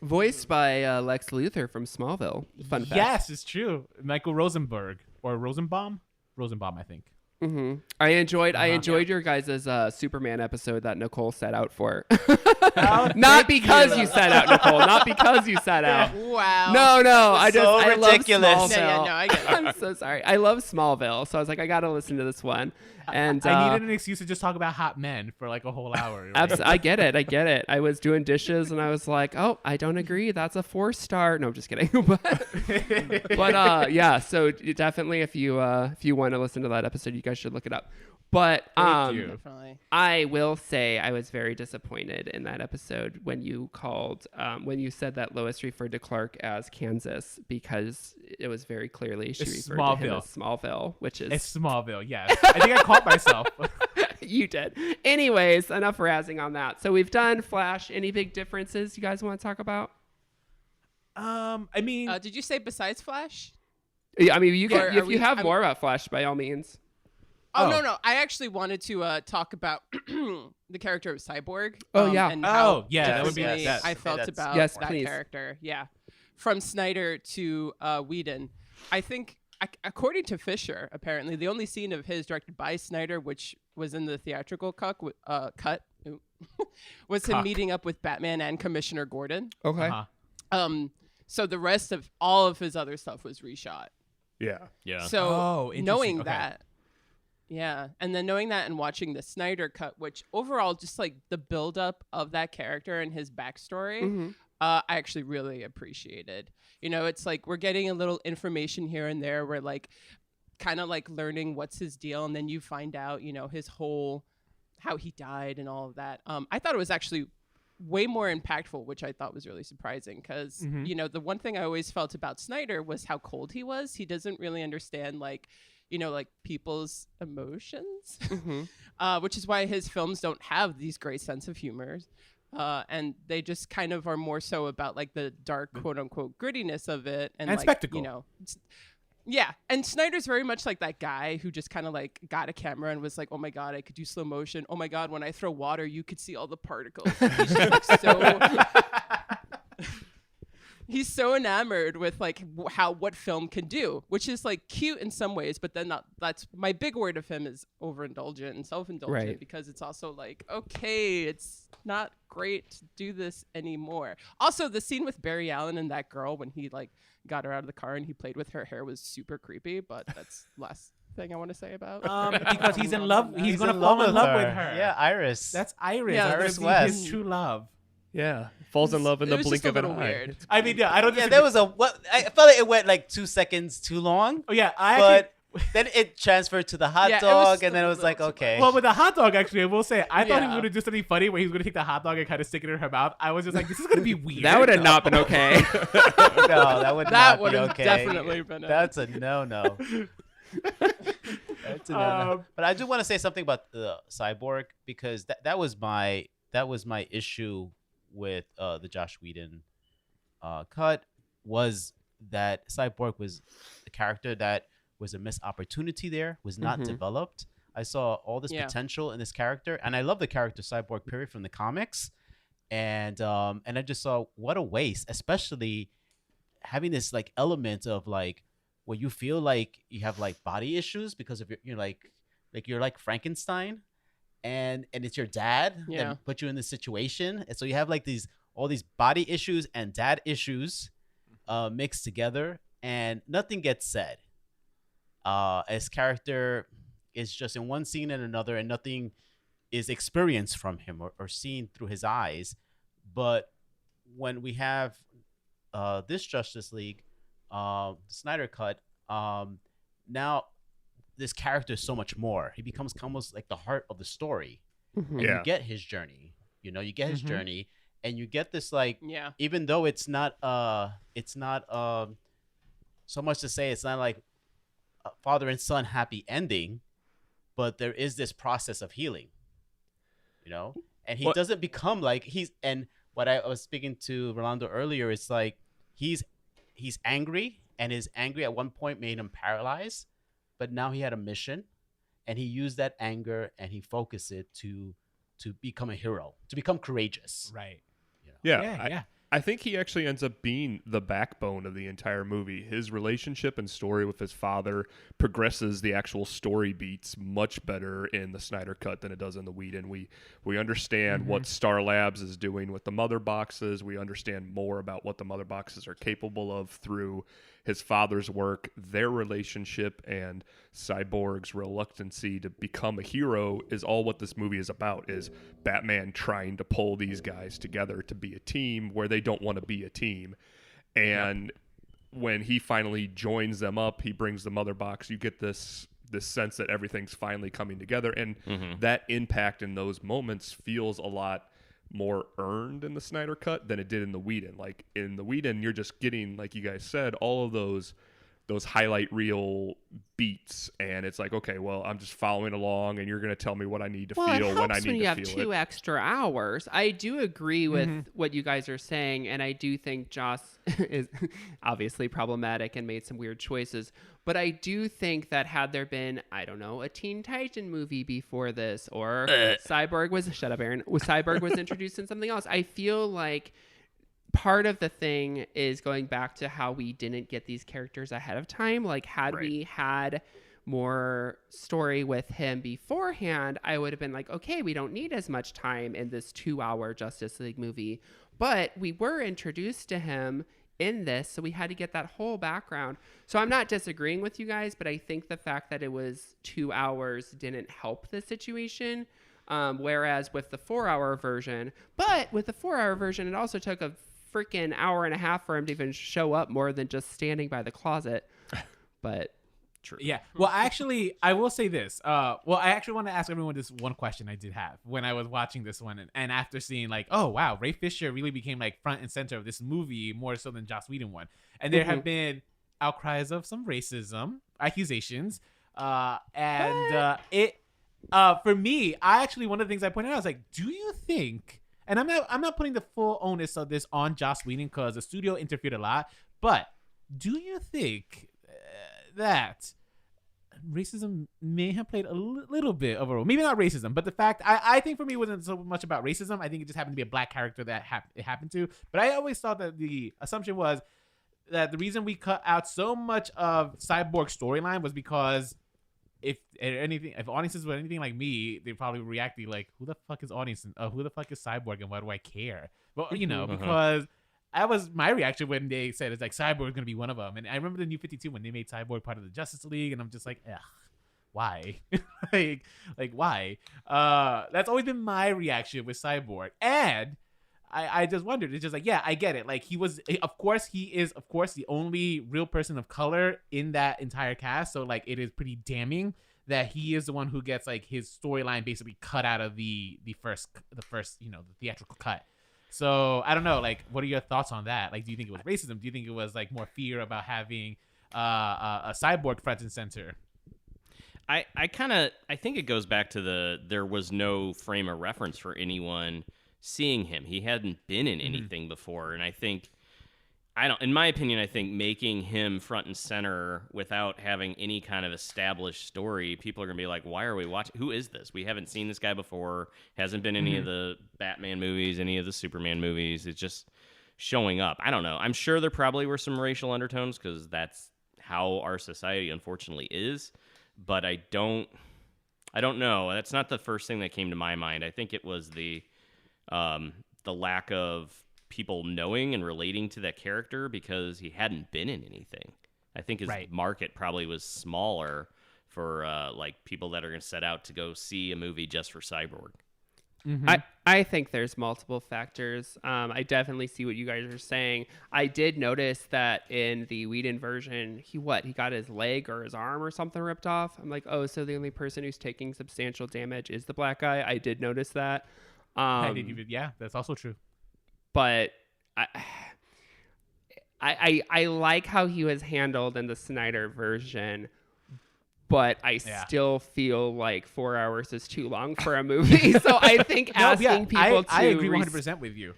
Voiced by Lex Luthor from Smallville. Fun fact. Yes, it's true. Michael Rosenberg or Rosenbaum, I think. I enjoyed your guys' Superman episode that Nicole set out for. Not because you set out, Nicole. Not because you set out. Wow. No. I ridiculous. love Smallville. No, I get it. I'm so sorry. I love Smallville, so I was like, I gotta listen to this one. And I needed an excuse to just talk about hot men for like a whole hour. Right? I get it. I was doing dishes and I was like, oh, I don't agree. That's a 4-star. No, I'm just kidding. but yeah. So definitely, if you want to listen to that episode, you guys should look it up. But Definitely. I will say I was very disappointed in that episode when you said that Lois referred to Clark as Kansas, because it was very clearly she referred to him as Smallville, which is it's Smallville. Yes, I think I caught myself. You did. Anyways, enough razzing on that. So we've done Flash. Any big differences you guys want to talk about? I mean, did you say besides Flash? Yeah, I mean, you can, Or if are you we- have I'm- more about Flash, by all means. Oh, no. I actually wanted to talk about the character of Cyborg. Oh, yeah. And how that would be differently yes. I felt That's- about Yes, that please. character. Yeah. From Snyder to Whedon. I think, according to Fisher, apparently, the only scene of his directed by Snyder, which was in the theatrical cut, was him meeting up with Batman and Commissioner Gordon. Okay. So the rest of all of his other stuff was reshot. Yeah. Yeah. So interesting. knowing Okay. that, yeah, and then knowing that and watching the Snyder Cut, which overall just like the buildup of that character and his backstory, I actually really appreciated. You know, it's like we're getting a little information here and there. We're like kind of like learning what's his deal, and then you find out, you know, his whole how he died and all of that. I thought it was actually way more impactful, which I thought was really surprising because, you know, the one thing I always felt about Snyder was how cold he was. He doesn't really understand, like, you know, like people's emotions, which is why his films don't have these great sense of humor. And they just kind of are more so about like the dark, quote unquote, grittiness of it. And like, spectacle. You know, yeah. And Snyder's very much like that guy who just kind of like got a camera and was like, oh my God, I could do slow motion. Oh my God, when I throw water, you could see all the particles. He's just like so... He's so enamored with like what film can do, which is like cute in some ways, but then that's my big word of him is overindulgent and self-indulgent, Right. because it's also like, okay, it's not great to do this anymore. Also, the scene with Barry Allen and that girl when he like got her out of the car and he played with her hair was super creepy, but that's last thing I want to say about. Because he's in love. He's gonna in fall in love her. with her. Yeah, Iris. That's Iris. Yeah, That's Iris gonna be his West. true love. Yeah. Falls in love in It the was blink just a of an little eye. weird. I mean, yeah, I don't. Yeah, disagree. there was I felt like it went like 2 seconds too long. Oh yeah, But then it transferred to the hot Yeah, it was dog, just and then a it was like, little too okay. Well, with the hot dog, actually, I will say, I thought he was Yeah. going to do something funny where he was going to take the hot dog and kind of stick it in her mouth. I was just like, this is going to be weird. That would have not been okay. No, that would That not would be have okay. definitely been it. That's a no-no. That's a no-no. But I do want to say something about the Cyborg, because that was my issue with the Joss Whedon cut, was that Cyborg was a character that was a missed opportunity there, was not developed. I saw all this potential in this character, and I love the character Cyborg period from the comics, and I just saw what a waste, especially having this like element of like where you feel like you have like body issues because of you're like Frankenstein, and it's your dad that put you in this situation, and so you have like all these body issues and dad issues mixed together, and nothing gets said. His character is just in one scene and another, and nothing is experienced from him or seen through his eyes. But when we have this Justice League, Snyder Cut, now this character is so much more. He becomes almost like the heart of the story. And you get his journey. You know, you get his journey, and you get this like, even though it's not so much to say, it's not like a father and son happy ending, but there is this process of healing, you know, and he doesn't become like and what I was speaking to Rolando earlier, it's like he's angry, and his angry at one point made him paralyzed, but now he had a mission, and he used that anger and he focused it to become a hero, to become courageous. Right. Yeah. Yeah. I think he actually ends up being the backbone of the entire movie. His relationship and story with his father progresses the actual story beats much better in the Snyder Cut than it does in the Whedon. We understand what Star Labs is doing with the mother boxes. We understand more about what the mother boxes are capable of through his father's work. Their relationship and Cyborg's reluctancy to become a hero is all what this movie is about, is Batman trying to pull these guys together to be a team where they don't want to be a team. And when he finally joins them up, he brings the mother box, you get this sense that everything's finally coming together. And that impact in those moments feels a lot more earned in the Snyder Cut than it did in the Whedon. Like in the Whedon, you're just getting, like you guys said, all of those highlight reel beats, and it's like, okay, well, I'm just following along, and you're going to tell me what I need to feel when I need to feel it. When you have 2 extra hours. I do agree with what you guys are saying, and I do think Joss is obviously problematic and made some weird choices. But I do think that had there been, I don't know, a Teen Titan movie before this, or Cyborg was shut up, Aaron. Cyborg was introduced in something else. I feel like part of the thing is going back to how we didn't get these characters ahead of time. Like, had we had more story with him beforehand, I would have been like, okay, we don't need as much time in this 2-hour Justice League movie. But we were introduced to him in this, so we had to get that whole background. So I'm not disagreeing with you guys, but I think the fact that it was 2 hours didn't help the situation. Whereas with the 4-hour version, it also took a freaking hour and a half for him to even show up, more than just standing by the closet. But True. Yeah. Well, I will say this. I actually want to ask everyone this one question I did have when I was watching this one, and after seeing like, oh wow, Ray Fisher really became like front and center of this movie more so than Joss Whedon one, and there have been outcries of some racism accusations, and for me, I actually, one of the things I pointed out, I was like, do you think? And I'm not putting the full onus of this on Joss Whedon because the studio interfered a lot, but do you think that racism may have played a little bit of a role? Maybe not racism, but the fact, I think for me it wasn't so much about racism. I think it just happened to be a black character that it happened to. But I always thought that the assumption was that the reason we cut out so much of Cyborg's storyline was because if audiences were anything like me, they'd probably react like, who the fuck is who the fuck is Cyborg, and why do I care? Well, because that was my reaction when they said it's like Cyborg is gonna be one of them. And I remember the New 52 when they made Cyborg part of the Justice League, and I'm just like, ugh, why? like why? That's always been my reaction with Cyborg. And I just wondered, it's just like, yeah, I get it. Like, he is the only real person of color in that entire cast. So like, it is pretty damning that he is the one who gets like his storyline basically cut out of the first the theatrical cut. So I don't know, like, what are your thoughts on that? Like, do you think it was racism? Do you think it was like more fear about having a Cyborg front and center? I think it goes back to there was no frame of reference for anyone seeing him. He hadn't been in anything before, and in my opinion, I think making him front and center without having any kind of established story, people are going to be like, why are we watching? Who is this? We haven't seen this guy before. Hasn't been any of the Batman movies, any of the Superman movies. It's just showing up. I don't know. I'm sure there probably were some racial undertones because that's how our society unfortunately is. But I don't know. That's not the first thing that came to my mind. I think it was the lack of people knowing and relating to that character because he hadn't been in anything. I think his market probably was smaller for like people that are going to set out to go see a movie just for Cyborg. I think there's multiple factors. I definitely see what you guys are saying. I did notice that in the Whedon version, he got his leg or his arm or something ripped off. I'm like, oh, so the only person who's taking substantial damage is the black guy. I did notice that. That's also true. But I like how he was handled in the Snyder version, but I still feel like 4 hours is too long for a movie. So I think asking people to... I agree 100% with you.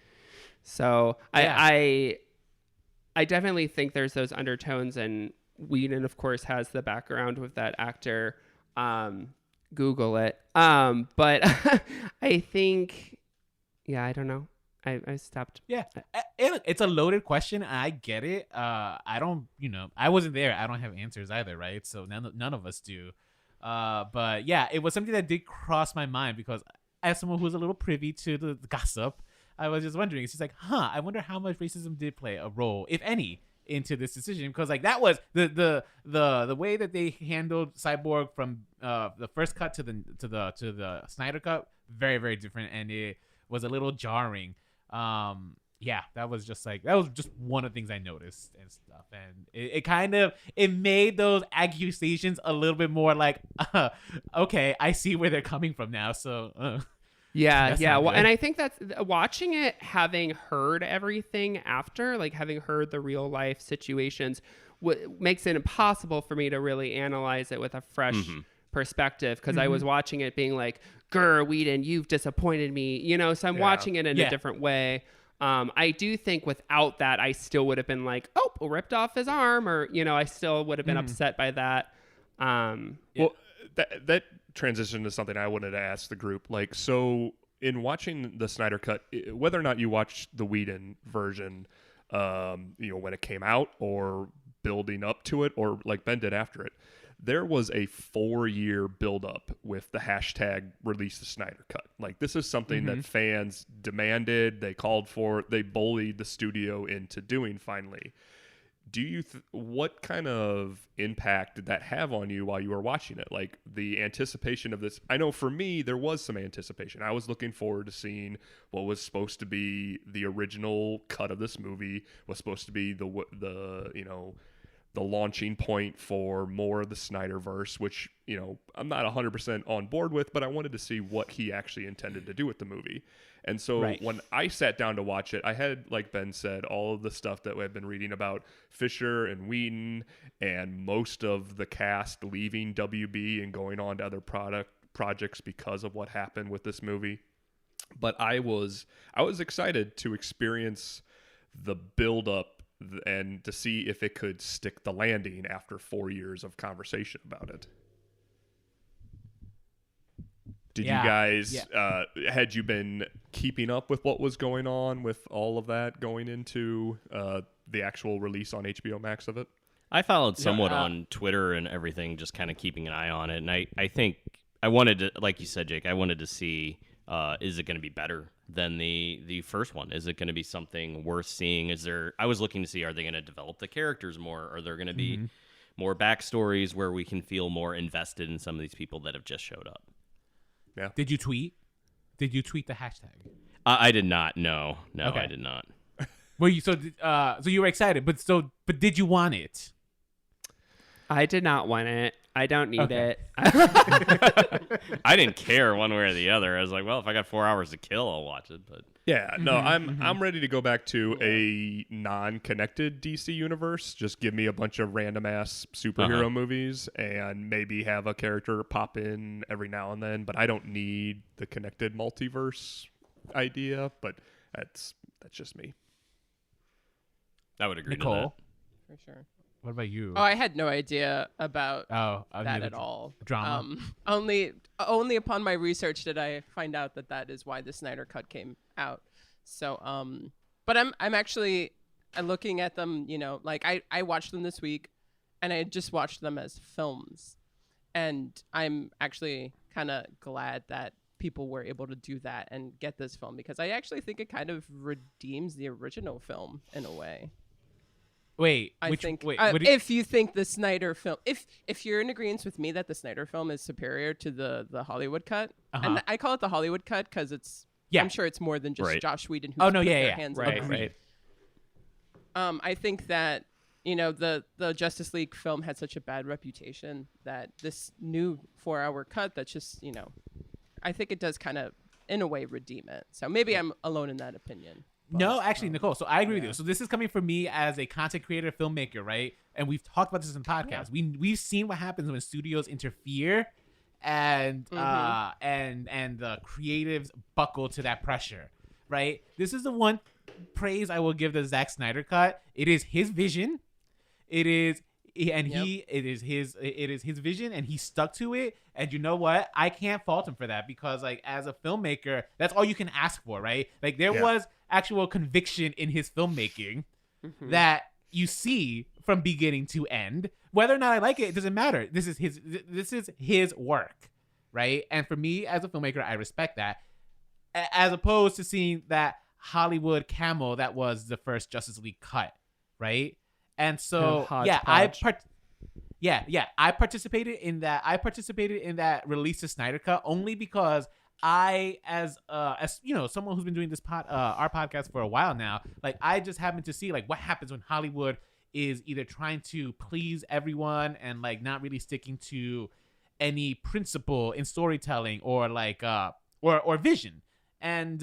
So I definitely think there's those undertones, and Whedon, of course, has the background with that actor. Google it. But I think... Yeah, I don't know. I stopped. Yeah, it's a loaded question. I get it. I don't, I wasn't there. I don't have answers either, right? So none of us do. But yeah, it was something that did cross my mind because as someone who's a little privy to the gossip, I was just wondering. It's just like, I wonder how much racism did play a role, if any, into this decision. Because like that was the way that they handled Cyborg from the first cut to the Snyder Cut, very, very different, and it was a little jarring. Yeah, that was just one of the things I noticed and stuff, and it kind of made those accusations a little bit more like, okay, I see where they're coming from now. So yeah. Well, and I think that's watching it, having heard everything after, like having heard the real life situations, makes it impossible for me to really analyze it with a fresh perspective, because I was watching it being like, grr, Whedon, you've disappointed me, so I'm watching it in a different way. I do think without that, I still would have been like, oh, ripped off his arm, or I still would have been upset by that. Well, that transition to something I wanted to ask the group. Like, so in watching the Snyder Cut, whether or not you watched the Whedon version, when it came out, or building up to it, or like Ben did after it, there was a 4-year buildup with the hashtag release the Snyder Cut. Like, this is something that fans demanded, they called for, they bullied the studio into doing finally. Do you, what kind of impact did that have on you while you were watching it? Like, the anticipation of this, I know for me, there was some anticipation. I was looking forward to seeing what was supposed to be the original cut of this movie, was supposed to be the launching point for more of the Snyderverse, which, I'm not 100% on board with, but I wanted to see what he actually intended to do with the movie. And so when I sat down to watch it, I had, like Ben said, all of the stuff that I've been reading about Fisher and Whedon and most of the cast leaving WB and going on to other projects because of what happened with this movie. But I was excited to experience the build-up and to see if it could stick the landing after 4 years of conversation about it. Did you guys, had you been keeping up with what was going on with all of that going into the actual release on HBO Max of it? I followed somewhat on Twitter and everything, just kind of keeping an eye on it. And I think I wanted to, like you said, Jake, I wanted to see, is it going to be better than the first one? Is it going to be something worth seeing? I was looking to see, are they going to develop the characters more? Are there going to be more backstories where we can feel more invested in some of these people that have just showed up? Yeah. Did you tweet the hashtag? I did not. No, okay. I did not. Were you so you were excited, but did you want it? I did not want it. I don't need it. I didn't care one way or the other. I was like, well, if I got 4 hours to kill, I'll watch it. But yeah, no, I'm ready to go back to a non-connected DC universe. Just give me a bunch of random ass superhero movies and maybe have a character pop in every now and then. But I don't need the connected multiverse idea. But that's just me. I would agree Nicole, to that. For sure. What about you? Oh, I had no idea about that at all. Drama. Only upon my research did I find out that is why the Snyder Cut came out. So, but I'm actually looking at them. Like I watched them this week, and I just watched them as films, and I'm actually kind of glad that people were able to do that and get this film, because I actually think it kind of redeems the original film in a way. Wait, if you think the Snyder film, if you're in agreement with me that the Snyder film is superior to the Hollywood cut, and I call it the Hollywood cut because I'm sure it's more than just Josh Whedon who's put their hands on the movie. I think that the Justice League film had such a bad reputation that this new 4-hour cut that's just I think it does kind of in a way redeem it. So maybe I'm alone in that opinion. No, actually, Nicole. So I agree with you. So this is coming from me as a content creator, filmmaker, right? And we've talked about this in podcasts. Yeah. We've seen what happens when studios interfere, and the creatives buckle to that pressure, right? This is the one praise I will give the Zack Snyder cut. It is his vision. It is his vision, and he stuck to it. And you know what? I can't fault him for that, because like as a filmmaker, that's all you can ask for, right? Like there was actual conviction in his filmmaking that you see from beginning to end. Whether or not I like it, it doesn't matter. This is his work, right? And for me as a filmmaker, I respect that, as opposed to seeing that Hollywood camel that was the first Justice League cut, right? And so I participated in that. I participated in that release of Snyder Cut only because I, as you know, someone who's been doing this our podcast for a while now, like I just happened to see like what happens when Hollywood is either trying to please everyone and like not really sticking to any principle in storytelling or like or vision. And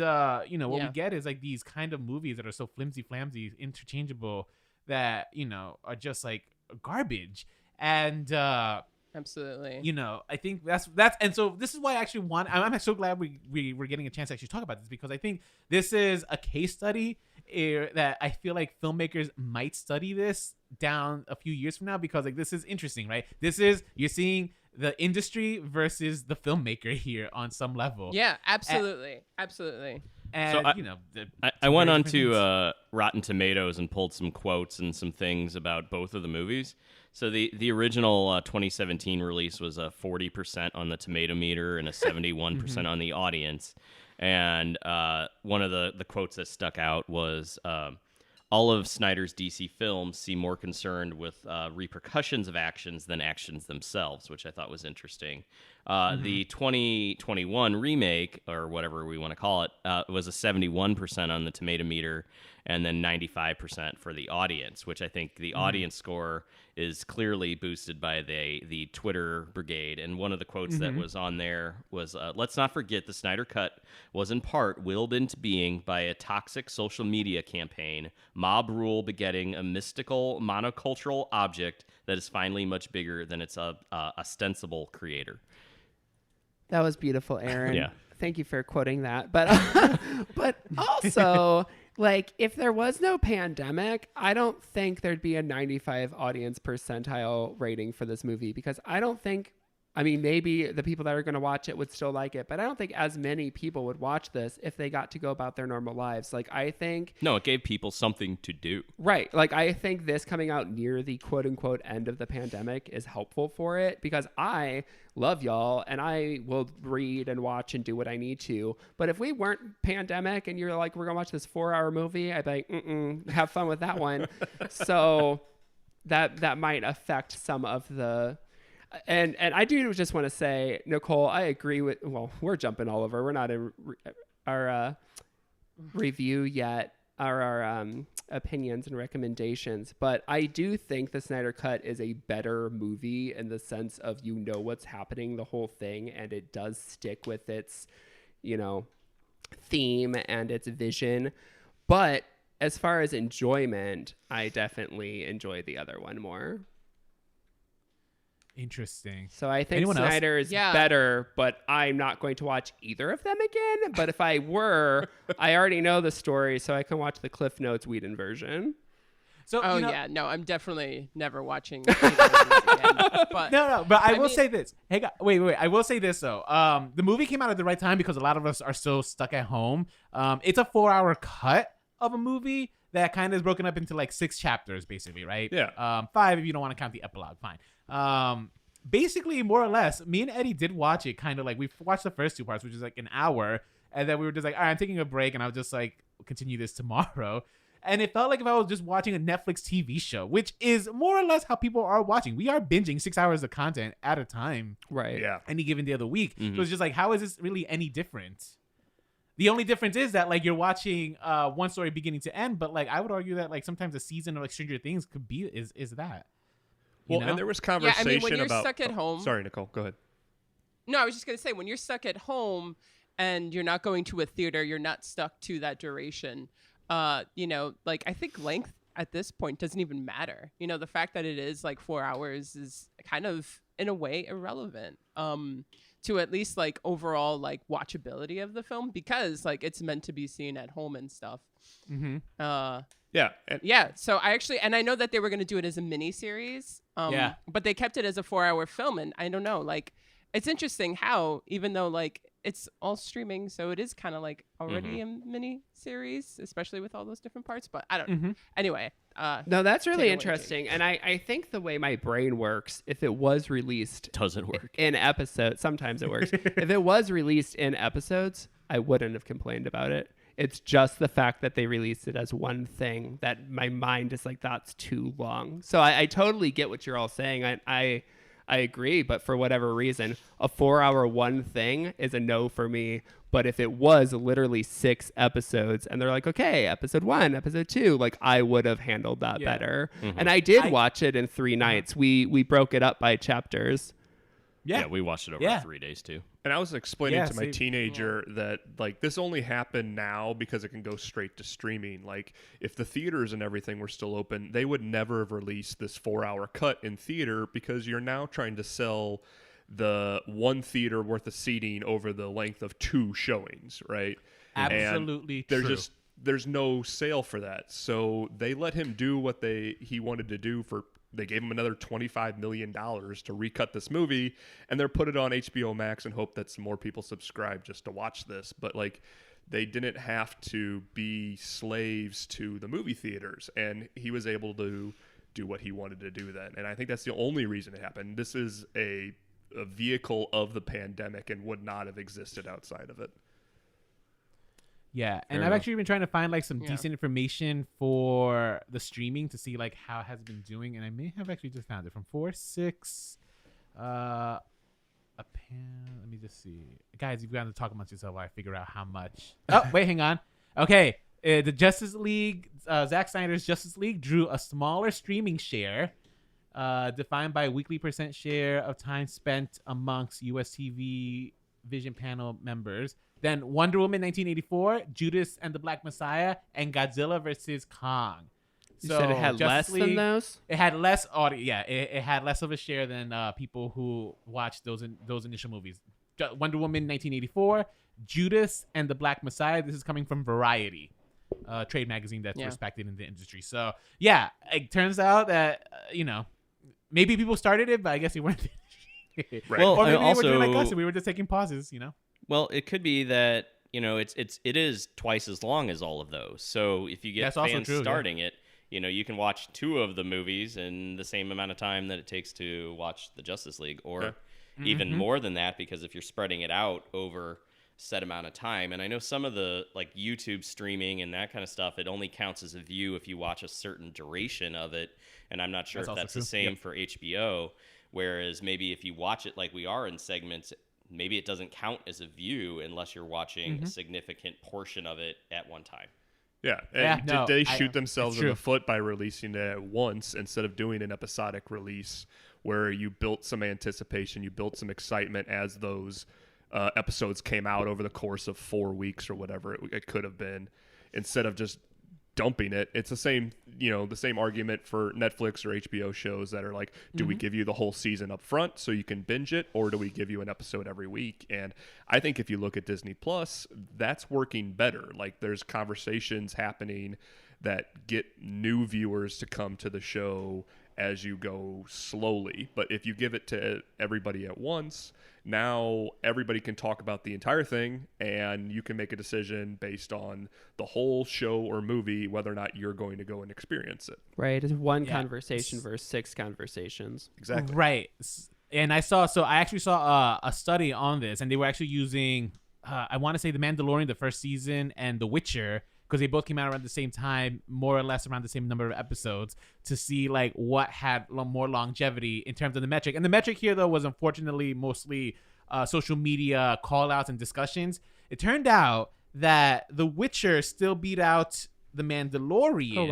you know what we get is like these kind of movies that are so flimsy, interchangeable that you know are just like garbage. And absolutely, you know, I think that's and so this is why I actually want. I'm so glad we were getting a chance to actually talk about this, because I think this is a case study that I feel like filmmakers might study this down a few years from now, because like this is interesting, right? This is, you're seeing the industry versus the filmmaker here on some level. Yeah, absolutely, absolutely. And so you know, I went on to Rotten Tomatoes and pulled some quotes and some things about both of the movies. So the original 2017 release was a 40% on the tomato meter and a 71% on the audience. And one of the quotes that stuck out was, all of Snyder's DC films seem more concerned with repercussions of actions than actions themselves, which I thought was interesting. The 2021 remake, or whatever we want to call it, was a 71% on the tomato meter and then 95% for the audience, which I think the audience score is clearly boosted by the Twitter brigade. And one of the quotes that was on there was, let's not forget the Snyder Cut was in part willed into being by a toxic social media campaign, mob rule begetting a mystical monocultural object that is finally much bigger than its ostensible creator. That was beautiful, Aaron. Yeah. Thank you for quoting that. But but also, like, if there was no pandemic, I don't think there'd be a 95 audience percentile rating for this movie, because I don't think, I mean, maybe the people that are going to watch it would still like it, but I don't think as many people would watch this if they got to go about their normal lives. Like, I think... No, it gave people something to do. Right. Like, I think this coming out near the quote-unquote end of the pandemic is helpful for it, because I love y'all and I will read and watch and do what I need to. But if we weren't pandemic and you're like, we're going to watch this 4-hour movie, I'd be like, have fun with that one. So that might affect some of the... And I do just want to say, Nicole, I agree with, well, we're jumping all over. We're not in our review yet, our opinions and recommendations. But I do think the Snyder Cut is a better movie in the sense of, you know, what's happening the whole thing. And it does stick with its, you know, theme and its vision. But as far as enjoyment, I definitely enjoy the other one more. interesting. So I think Anyone Snyder else? is better, but I'm not going to watch either of them again. But if I were, I already know the story, so I can watch the Cliff Notes Whedon version. So, oh, you know, yeah. No, I'm definitely never watching either of these again. But, but I will mean, say this. Hey, wait. I will say this, though. The movie came out at the right time because a lot of us are still stuck at home. It's a 4-hour cut of a movie that kind of is broken up into like 6 chapters, basically, right? Yeah. 5 if you don't want to count the epilogue. Fine. Basically, more or less, me and Eddie did watch it kind of like, we watched the first 2 parts, which is like an hour. And then we were just like, all right, I'm taking a break. And I was just like, continue this tomorrow. And it felt like if I was just watching a Netflix TV show, which is more or less how people are watching. We are binging 6 hours of content at a time. Right. Yeah. Any given day of the week. Mm-hmm. So it's just like, how is this really any different? The only difference is that like you're watching one story beginning to end, but like I would argue that like sometimes a season of like Stranger Things could be is that. Well, know? and there was conversation yeah, I mean, when you're about. stuck at home. Sorry, Nicole. Go ahead. No, I was just going to say, when you're stuck at home and you're not going to a theater, you're not stuck to that duration. You know, like I think length at this point doesn't even matter. You know, the fact that it is like 4 hours is kind of in a way irrelevant to at least like overall like watchability of the film, because like it's meant to be seen at home and stuff. Mm-hmm. Yeah. Yeah. So I actually, and I know that they were going to do it as a mini series. But they kept it as a 4-hour film, and I don't know, like it's interesting how, even though like it's all streaming, so it is kind of like already a mini series, especially with all those different parts. But I don't know. Anyway, No, that's really take it away, interesting. And I think the way my brain works, if it was released Doesn't work. in episodes, sometimes it works. If it was released in episodes, I wouldn't have complained about it. It's just the fact that they released it as one thing that my mind is like, that's too long. So I totally get what you're all saying. I agree, but for whatever reason, a 4-hour one thing is a no for me. But if it was literally 6 episodes and they're like, okay, episode 1, episode 2, like I would have handled that better. And I did watch it in 3 nights. We broke it up by chapters. Yeah, we watched it over 3 days too. And I was explaining to my same. teenager that like this only happened now because it can go straight to streaming. Like if the theaters and everything were still open, they would never have released this 4-hour cut in theater because you're now trying to sell the one theater worth of seating over the length of 2 showings, right? Absolutely And true. there's no sale for that. So they let him do what he wanted to do they gave him another $25 million to recut this movie, and they're put it on HBO Max and hope that some more people subscribe just to watch this. But like, they didn't have to be slaves to the movie theaters, and he was able to do what he wanted to do then. And I think that's the only reason it happened. This is a vehicle of the pandemic and would not have existed outside of it. Yeah, and Fair I've enough. actually been trying to find like some Yeah. decent information for the streaming to see like how it has been doing, and I may have actually just found it from 4.6. Let me just see, guys. You've got to talk amongst yourself while I figure out how much. Oh, wait, hang on. Okay, the Justice League, Zack Snyder's Justice League drew a smaller streaming share, defined by weekly % share of time spent amongst US TV Vision Panel members. Then Wonder Woman 1984, Judas and the Black Messiah, and Godzilla vs. Kong. You said it had Justice less than League- those? It had less audio. Yeah, it had less of a share than people who watched those initial movies. Wonder Woman 1984, Judas and the Black Messiah. This is coming from Variety, trade magazine that's respected in the industry. So yeah, it turns out that maybe people started it, but I guess they weren't. Right. Well, Or maybe also, they were doing like us and we were just taking pauses. well, it could be that it is twice as long as all of those. So if you get That's also fans true, yeah. starting it, you can watch 2 of the movies in the same amount of time that it takes to watch the Justice League, or even more than that, because if you're spreading it out over a set amount of time. And I know some of the like YouTube streaming and that kind of stuff, it only counts as a view if you watch a certain duration of it. And I'm not sure That's if also that's true. the same Yep. for HBO. Whereas maybe if you watch it like we are in segments, maybe it doesn't count as a view unless you're watching a significant portion of it at one time. Yeah. Yeah, And no, did they I- shoot themselves it's in the true. foot by releasing it at once instead of doing an episodic release where you built some anticipation, you built some excitement as those episodes came out over the course of 4 weeks or whatever it could have been, instead of just dumping it? It's the same argument for Netflix or HBO shows that are like, do we give you the whole season up front so you can binge it, or do we give you an episode every week? And I think if you look at Disney Plus, that's working better. Like, there's conversations happening that get new viewers to come to the show as you go slowly. But if you give it to everybody at once, now everybody can talk about the entire thing, and you can make a decision based on the whole show or movie whether or not you're going to go and experience it. Right. It's one Yeah. conversation versus 6 conversations. Exactly. Right. And I actually saw a study on this, and they were actually using, I want to say The Mandalorian, the first season, and The Witcher, because they both came out around the same time, more or less around the same number of episodes, to see like what had more longevity in terms of the metric. And the metric here, though, was unfortunately mostly social media call outs and discussions. It turned out that The Witcher still beat out The Mandalorian. Oh,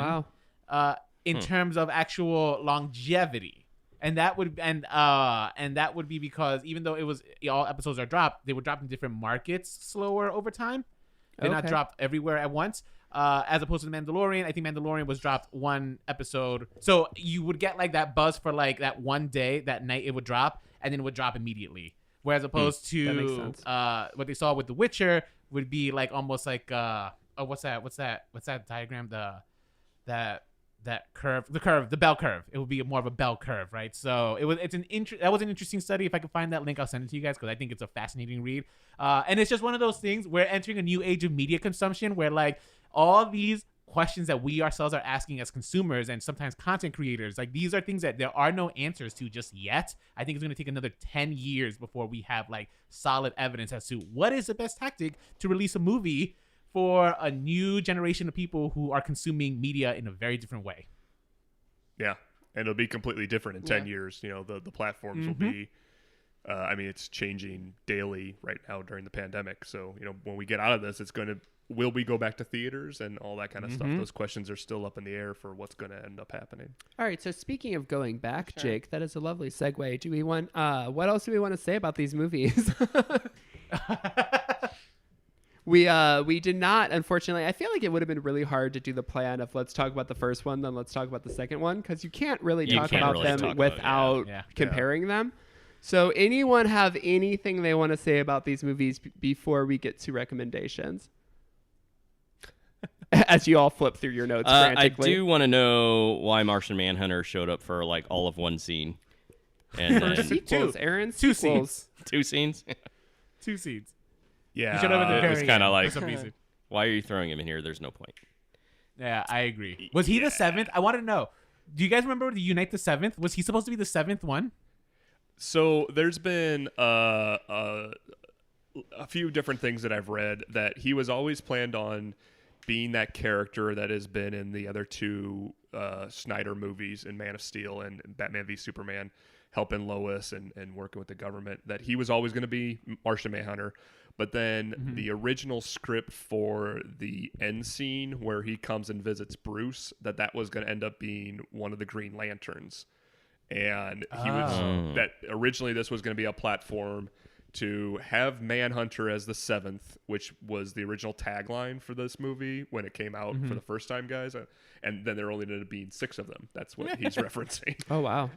wow. In terms of actual longevity. And that would be because even though all episodes are dropped, they were dropped in different markets slower over time. They're not Okay. dropped everywhere at once. As opposed to The Mandalorian, I think Mandalorian was dropped one episode. So you would get like that buzz for like that one day, that night it would drop, and then it would drop immediately. Whereas opposed That makes to sense. what they saw with The Witcher would be like almost like what's that diagram? the bell curve. It would be more of a bell curve, right? So that was an interesting study. If I can find that link, I'll send it to you guys because I think it's a fascinating read. And it's just one of those things. We're entering a new age of media consumption where like all these questions that we ourselves are asking as consumers and sometimes content creators, like these are things that there are no answers to just yet. I think it's going to take another 10 years before we have like solid evidence as to what is the best tactic to release a movie for a new generation of people who are consuming media in a very different way. Yeah, and it'll be completely different in 10 years. You know, the platforms will be, I mean, it's changing daily right now during the pandemic. So, you know, when we get out of this, will we go back to theaters and all that kind of stuff? Those questions are still up in the air for what's going to end up happening. All right, so speaking of going back, Jake, that is a lovely segue. Do we want, what else do we want to say about these movies? We did not, unfortunately. I feel like it would have been really hard to do the plan of let's talk about the first one, then let's talk about the second one, because you can't really talk about them without comparing them. So anyone have anything they want to say about these movies before we get to recommendations? As you all flip through your notes frantically. I do want to know why Martian Manhunter showed up for like all of one scene. And then sequels, Aaron. Two scenes. Two scenes? Two scenes. Yeah. He showed up at the very it's kind of end like, for some reason. why are you throwing him in here? There's no point. Yeah, I agree. Was he the seventh? I want to know. Do you guys remember the Unite the Seventh? Was he supposed to be the seventh one? So there's been a few different things that I've read that he was always planned on being that character that has been in the other two Snyder movies in Man of Steel and Batman v Superman, helping Lois and working with the government, that he was always going to be Martian Manhunter. But then the original script for the end scene where he comes and visits Bruce, that was going to end up being one of the Green Lanterns. And he was that originally this was going to be a platform to have Manhunter as the seventh, which was the original tagline for this movie when it came out for the first time, guys. And then there only ended up being 6 of them. That's what he's referencing. Oh, wow.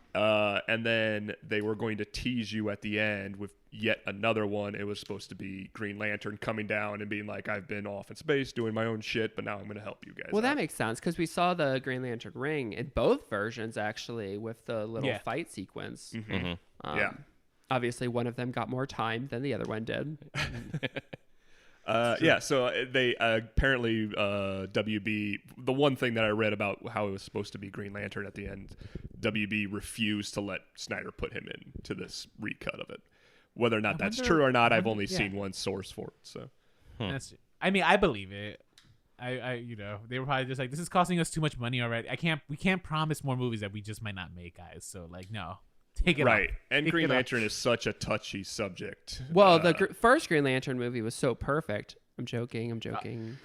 And then they were going to tease you at the end with yet another one. It was supposed to be Green Lantern coming down and being like, I've been off in space doing my own shit, but now I'm going to help you guys. Well, that makes sense because we saw the Green Lantern ring in both versions, actually, with the little fight sequence. Yeah. Obviously, one of them got more time than the other one did. So they apparently WB, the one thing that I read about how it was supposed to be Green Lantern at the end, WB refused to let Snyder put him into this recut of it. Whether or not that's true or not, I've only seen one source for it. So, I mean, I believe it. I they were probably just like, this is costing us too much money already. We can't promise more movies that we just might not make, guys. So like, no. Take it right. off. And Green Lantern is such a touchy subject. Well, the first Green Lantern movie was so perfect. I'm joking. I'm joking.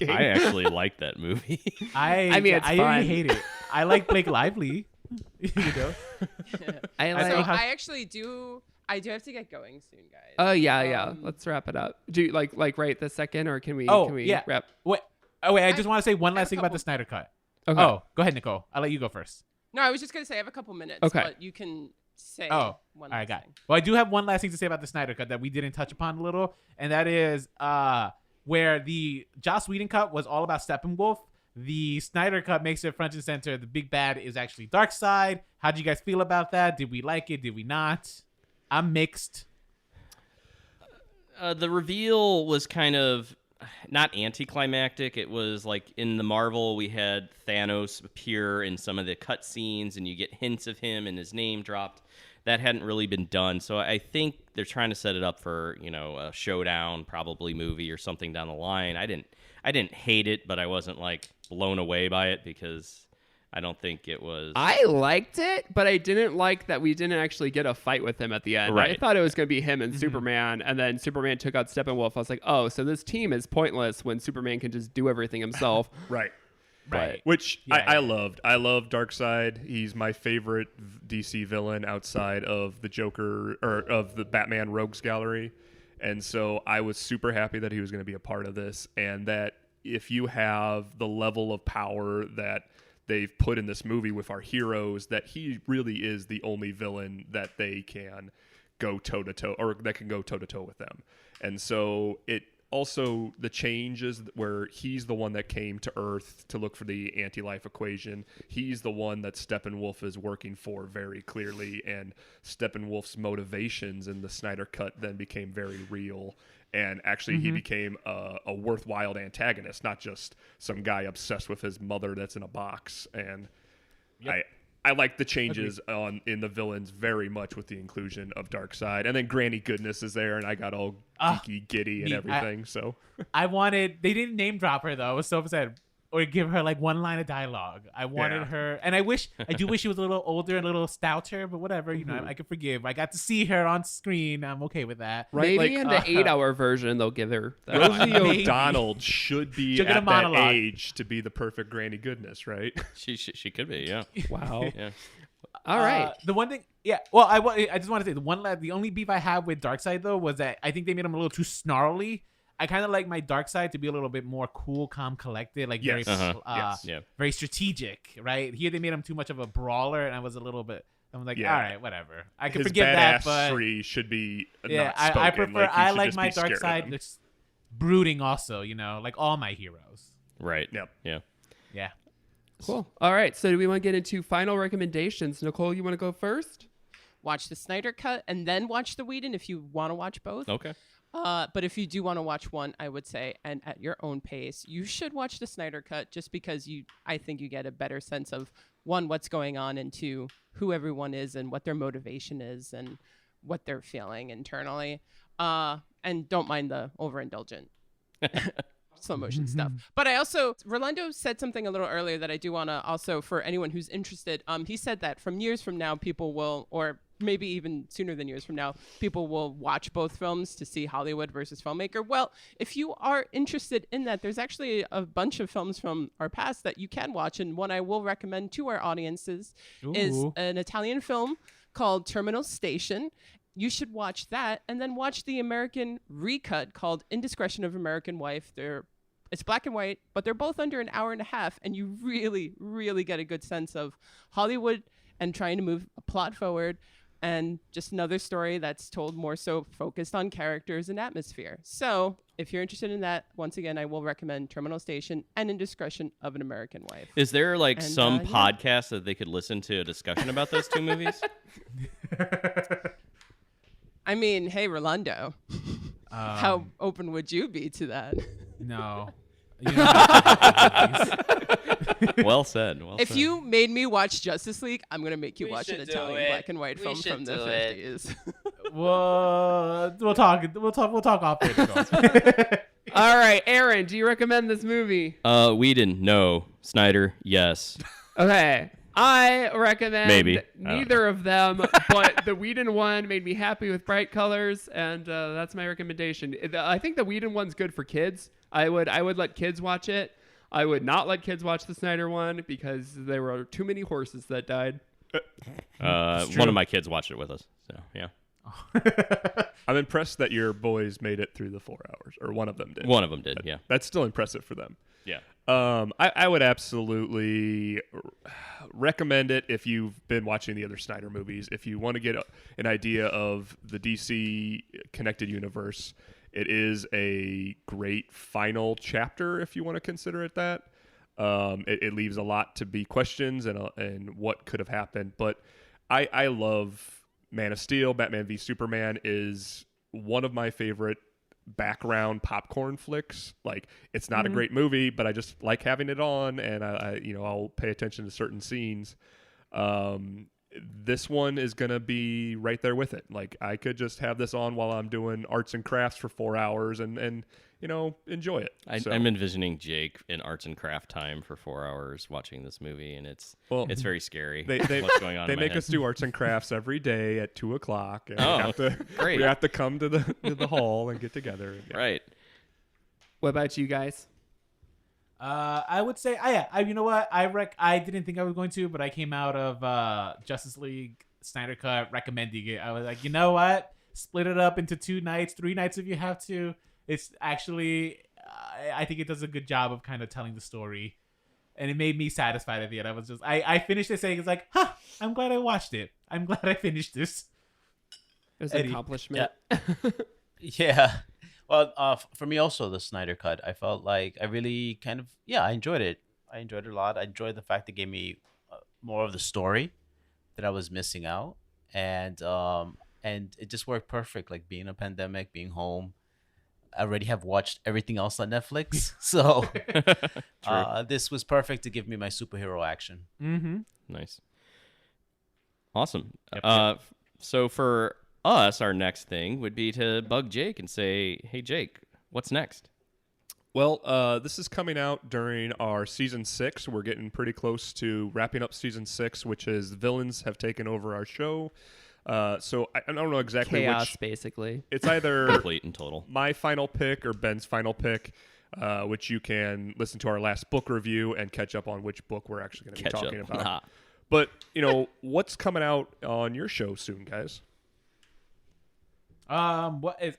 I actually like that movie. I mean, it's fun. I hate it. I like Blake Lively. I actually do. I do have to get going soon, guys. Oh yeah. Let's wrap it up. Do you like right this second, or can we? Wrap? Wait. I just want to say one last thing about the Snyder Cut. Okay. Oh, go ahead, Nicole. I'll let you go first. No, I was just going to say I have a couple minutes, but you can say one last thing. Well, I do have one last thing to say about the Snyder Cut that we didn't touch upon a little, and that is where the Joss Whedon cut was all about Steppenwolf. The Snyder Cut makes it front and center. The big bad is actually Darkseid. How do you guys feel about that? Did we like it? Did we not? I'm mixed. The reveal was kind of not anticlimactic. It was like in the Marvel, we had Thanos appear in some of the cut scenes and you get hints of him and his name dropped. That hadn't really been done. So I think they're trying to set it up for, a showdown, probably movie or something down the line. I didn't hate it, but I wasn't like blown away by it because I don't think it was. I liked it, but I didn't like that we didn't actually get a fight with him at the end. Right. I thought it was going to be him and Superman, and then Superman took out Steppenwolf. I was like, oh, so this team is pointless when Superman can just do everything himself. Right. Right. Which I loved. I love Darkseid. He's my favorite DC villain outside of the Joker or of the Batman Rogues Gallery. And so I was super happy that he was going to be a part of this, and that if you have the level of power that they've put in this movie with our heroes, that he really is the only villain that they can go toe-to-toe, or that can go toe-to-toe with them. And so also the changes where he's the one that came to Earth to look for the anti-life equation. He's the one that Steppenwolf is working for very clearly, and Steppenwolf's motivations in the Snyder Cut then became very real. And actually, he became a worthwhile antagonist, not just some guy obsessed with his mother that's in a box. And I like the changes in the villains very much with the inclusion of Darkseid. And then Granny Goodness is there, and I got all geeky, giddy, and everything. They didn't name drop her, though. I was so upset. Or give her like one line of dialogue. I wanted her, and I do wish she was a little older and a little stouter, but whatever, you know, I can forgive. I got to see her on screen. I'm okay with that. Right? Maybe in the 8-hour version, they'll give her that. Rosie O'Donnell should be at that age to be the perfect Granny Goodness, right? She could be, yeah. Wow. Yeah. All right. The one thing, well, I just want to say the only beef I have with Darkseid though was that I think they made him a little too snarly. I kind of like my Darkseid to be a little bit more cool, calm, collected, like very strategic, right? Here they made him too much of a brawler, and I was like, all right, whatever. I can forgive that, but should be I prefer. Like I like my Darkseid just brooding, also, you know, like all my heroes. Right. Yep. Yeah. Cool. All right. So do we want to get into final recommendations? Nicole, you want to go first? Watch the Snyder Cut and then watch the Whedon if you want to watch both. Okay. But if you do want to watch one, I would say, and at your own pace, you should watch the Snyder Cut just because I think you get a better sense of, one, what's going on, and two, who everyone is and what their motivation is and what they're feeling internally. And don't mind the overindulgent slow motion stuff. But I also, Rolando said something a little earlier that I do want to also, for anyone who's interested, he said that from years from now, people will, or maybe even sooner than years from now, people will watch both films to see Hollywood versus filmmaker. Well, if you are interested in that, there's actually a bunch of films from our past that you can watch. And one I will recommend to our audiences is an Italian film called Terminal Station. You should watch that, and then watch the American recut called Indiscretion of American Wife. It's black and white, but they're both under an hour and a half, and you really, really get a good sense of Hollywood and trying to move a plot forward, and just another story that's told more so focused on characters and atmosphere. So if you're interested in that, once again, I will recommend Terminal Station and Indiscretion of an American Wife. Is there some podcast that they could listen to a discussion about those two movies? I mean, hey, Rolando, how open would you be to that? No. Well said. If you made me watch Justice League, I'm going to make you watch an Italian black and white film from the 50s. We'll talk off it. All right, Aaron, do you recommend this movie? Whedon, no. Snyder, yes. Okay. I recommend Maybe. neither of them, but the Whedon one made me happy with bright colors, and that's my recommendation. I think the Whedon one's good for kids. I would let kids watch it. I would not let kids watch the Snyder one because there were too many horses that died. One of my kids watched it with us, so yeah. I'm impressed that your boys made it through the 4 hours, or one of them did. One of them did, yeah. That's still impressive for them. Yeah. I would absolutely recommend it if you've been watching the other Snyder movies. If you want to get an idea of the DC connected universe, it is a great final chapter, if you want to consider it that. It leaves a lot to be questions and what could have happened. But I love Man of Steel. Batman v Superman is one of my favorite background popcorn flicks. Like, it's not a great movie, but I just like having it on, and I'll pay attention to certain scenes. This one is gonna be right there with it. Like, I could just have this on while I'm doing arts and crafts for 4 hours and enjoy it. I'm envisioning Jake in arts and craft time for 4 hours watching this movie, and it's very scary. What's going on? They make us do arts and crafts every day at 2:00, and great. we have to come to the hall and get together. Yeah. Right. What about you guys? I would say, you know what? I didn't think I was going to, but I came out of Justice League Snyder Cut recommending it. I was like, you know what? Split it up into 2 nights, 3 nights if you have to. It's actually, I think it does a good job of kind of telling the story, and it made me satisfied at the end. I was just, I finished it saying, it's like, I'm glad I watched it. I'm glad I finished this. It was an accomplishment. Yeah. Well, for me also the Snyder Cut. I felt like I really kind of I enjoyed it. I enjoyed it a lot. I enjoyed the fact it gave me more of the story that I was missing out, and it just worked perfect. Like being a pandemic, being home. I already have watched everything else on Netflix, so this was perfect to give me my superhero action. Mm-hmm. Nice. Awesome. Yep. So for us, our next thing would be to bug Jake and say, "Hey, Jake, what's next?" Well, this is coming out during our season 6. We're getting pretty close to wrapping up season 6, which is villains have taken over our show. So I don't know exactly Chaos, which. basically. It's either Complete and total. my final pick or Ben's final pick, which you can listen to our last book review and catch up on which book we're actually going to be Catch talking up. about. But, what's coming out on your show soon, guys? I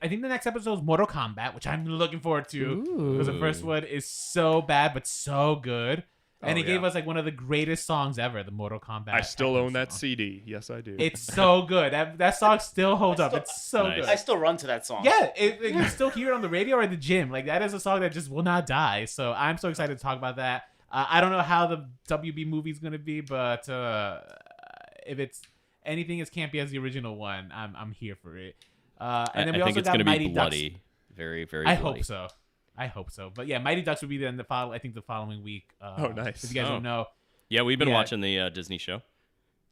think the next episode is Mortal Kombat, which I'm looking forward to because the first one is so bad but so good, and it gave us like one of the greatest songs ever, the Mortal Kombat. I still own that song. CD. Yes, I do. It's so good. That song still holds up. It's so Nice. good. I still run to that song. Yeah, you still hear it on the radio or in the gym. Like that is a song that just will not die. So I'm so excited to talk about that. I don't know how the WB movie is gonna be, but if it's anything as campy as the original one, I'm here for it. And then we I also think it's got going to Mighty be Ducks. bloody. Very, very I bloody. hope so. But yeah, Mighty Ducks would be then the following week. Oh, nice. If you guys don't know. Yeah, we've been Yeah. watching the Disney show.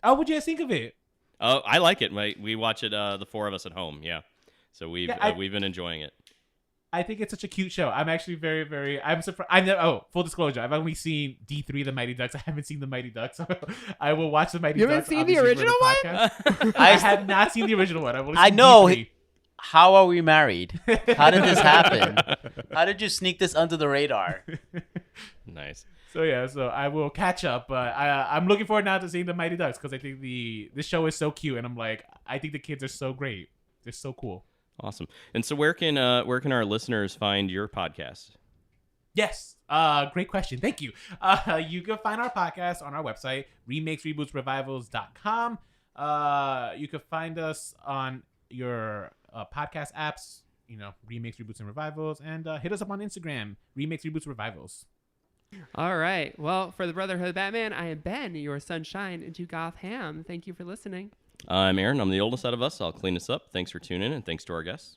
Oh, what'd you guys think of it? Oh, I like it. We watch it, the four of us at home. Yeah. So we've been enjoying it. I think it's such a cute show. I'm actually very, very. I'm surprised. Full disclosure. I've only seen D3 The Mighty Ducks. I haven't seen The Mighty Ducks. So I will watch The Mighty You Ducks. haven't seen the obviously, for original podcast. I have not seen the original one. I've only I seen know. D3. How are we married? How did this happen? How did you sneak this under the radar? Nice. So yeah, so I will catch up, but I'm looking forward now to seeing The Mighty Ducks because I think this show is so cute, and I'm like, I think the kids are so great. They're so cool. Awesome. And so where can our listeners find your podcast? Yes. Great question. Thank you. You can find our podcast on our website, remakesrebootsrevivals.com. You can find us on your podcast apps, Remakes, Reboots, and Revivals, and hit us up on Instagram, Remakes, Reboots, Revivals. All right. Well, for the Brotherhood of Batman, I am Ben, your sunshine into Gotham. Thank you for listening. I'm Aaron. I'm the oldest out of us. I'll clean us up. Thanks for tuning in, and thanks to our guests.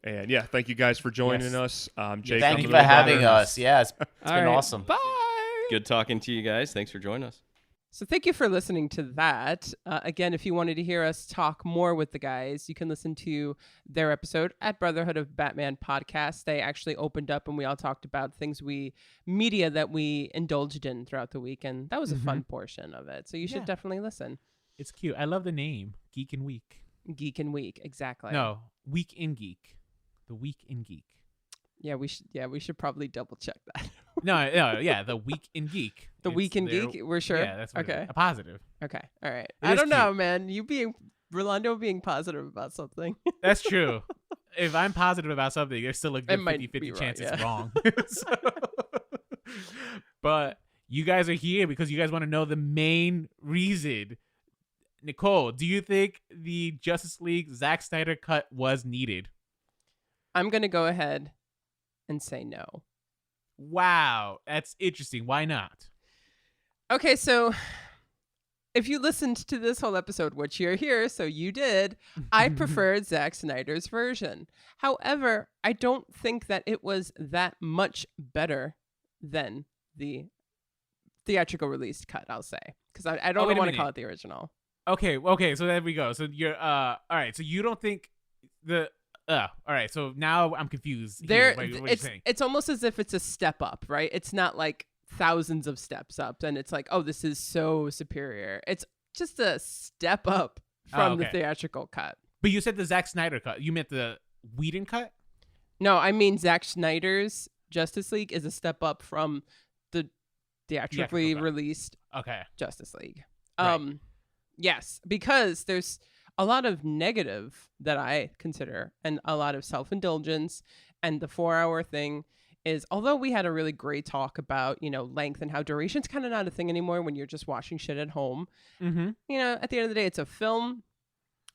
And yeah, thank you guys for joining us. Jake, Thank I'm you the for middle having brother. us. Yeah, it's All been right. awesome. Bye. Good talking to you guys. Thanks for joining us. So thank you for listening to that. Again, if you wanted to hear us talk more with the guys, you can listen to their episode at Brotherhood of Batman podcast. They actually opened up and we all talked about media that we indulged in throughout the week. And that was a fun portion of it. So you should definitely listen. It's cute. I love the name, Geek and Week. Geek and Week. Exactly. No, Week in Geek. The Week in Geek. Yeah, we should probably double check that. Yeah, the Week in Geek. The Week in their- Geek? We're sure? Yeah, that's what it Okay. is. A positive. Okay. All right. It I is don't know, cute. man. Rolando being positive about something. That's true. If I'm positive about something, there's still a good might 50-50 be chance wrong, it's yeah. wrong. But you guys are here because you guys want to know the main reason. Nicole, do you think the Justice League Zack Snyder cut was needed? I'm going to go ahead and say no. Wow, that's interesting. Why not? Okay, so if you listened to this whole episode, which you're here, so you did, I preferred Zack Snyder's version. However, I don't think that it was that much better than the theatrical released cut, I'll say. Because I don't wait a want to minute. call it the original. Okay, so there we go. So you're all right, so you don't think all right, so now I'm confused. Here. What are you saying? It's almost as if it's a step up, right? It's not like thousands of steps up and it's like, oh, this is so superior. It's just a step up from the okay. theatrical cut. But you said the Zack Snyder cut. You meant the Whedon cut? No, I mean Zack Snyder's Justice League is a step up from the theatrically cut. released Okay. Justice League. Right. Yes, because there's a lot of negative that I consider and a lot of self-indulgence, and the 4-hour thing is, although we had a really great talk about, length and how duration's kind of not a thing anymore when you're just watching shit at home. Mm-hmm. At the end of the day, it's a film.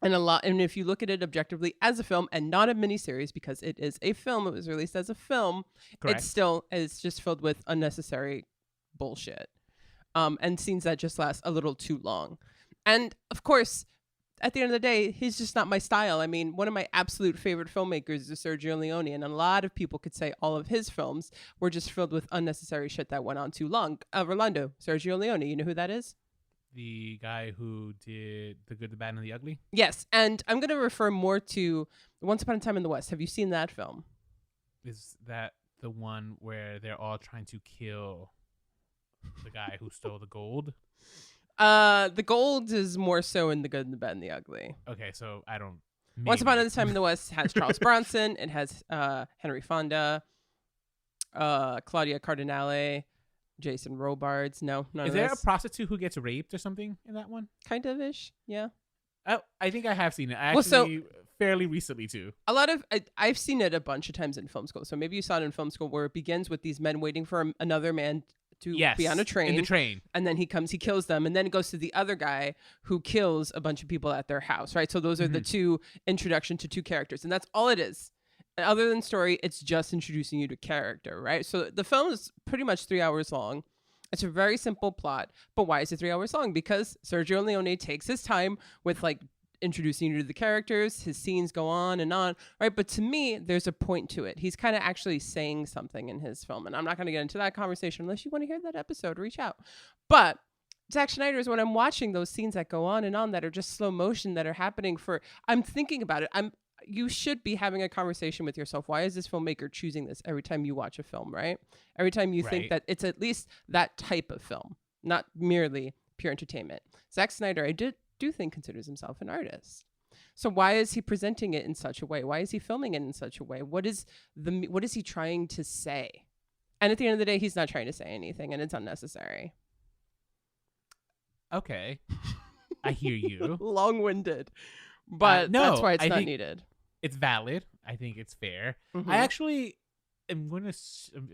And if you look at it objectively as a film and not a miniseries, because it is a film, it was released as a film, Correct. it still is just filled with unnecessary bullshit. And scenes that just last a little too long. And of course, at the end of the day, he's just not my style. I mean, one of my absolute favorite filmmakers is Sergio Leone, and a lot of people could say all of his films were just filled with unnecessary shit that went on too long. Rolando, Sergio Leone, you know who that is? The guy who did The Good, the Bad, and the Ugly. Yes, and I'm going to refer more to Once Upon a Time in the West. Have you seen that film? Is that the one where they're all trying to kill the guy who stole the gold? The gold is more so in The Good, the Bad, and the Ugly. Okay, so I don't. Once Upon maybe. a Time in the West has Charles Bronson. It has Henry Fonda, Claudia Cardinale, Jason Robards. No, none Is of there this. a prostitute who gets raped or something in that one? Kind of ish, yeah. Oh, I think I have seen it. Well, so- Actually, fairly recently too. A lot of I've seen it a bunch of times in film school. So maybe you saw it in film school where it begins with these men waiting for another man to Yes, be on a train. In the train. And then he comes, he kills them, and then it goes to the other guy who kills a bunch of people at their house, right? So those are the two introduction to two characters, and that's all it is. And other than story, it's just introducing you to character, right? So the film is pretty much 3 hours long. It's a very simple plot, but why is it 3 hours long? Because Sergio Leone takes his time with like introducing you to the characters. His scenes go on, right? But to me, there's a point to it. He's kind of actually saying something in his film, and I'm not going to get into that conversation unless you want to hear that episode. Reach out. But Zack Snyder is when I'm watching those scenes that go on that are just slow motion that are happening I'm thinking about it. You should be having a conversation with yourself. Why is this filmmaker choosing this every time you watch a film, right? Every time you think Right. that it's at least that type of film, not merely pure entertainment. Zack Snyder, I do think considers himself an artist. So why is he presenting it in such a way? Why is he filming it in such a way? What is he trying to say? And at the end of the day, he's not trying to say anything, and it's unnecessary. Okay, I hear you. Long-winded, but no, that's why it's I not think- needed. It's valid. I think it's fair. Mhm. I actually am going to.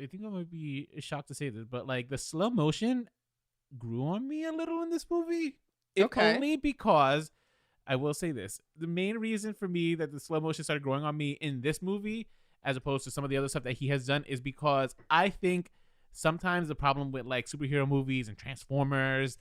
I think I might be shocked to say this, but like the slow motion grew on me a little in this movie. If Okay. Only because I will say this: the main reason for me that the slow motion started growing on me in this movie, as opposed to some of the other stuff that he has done, is because I think sometimes the problem with like superhero movies and Transformers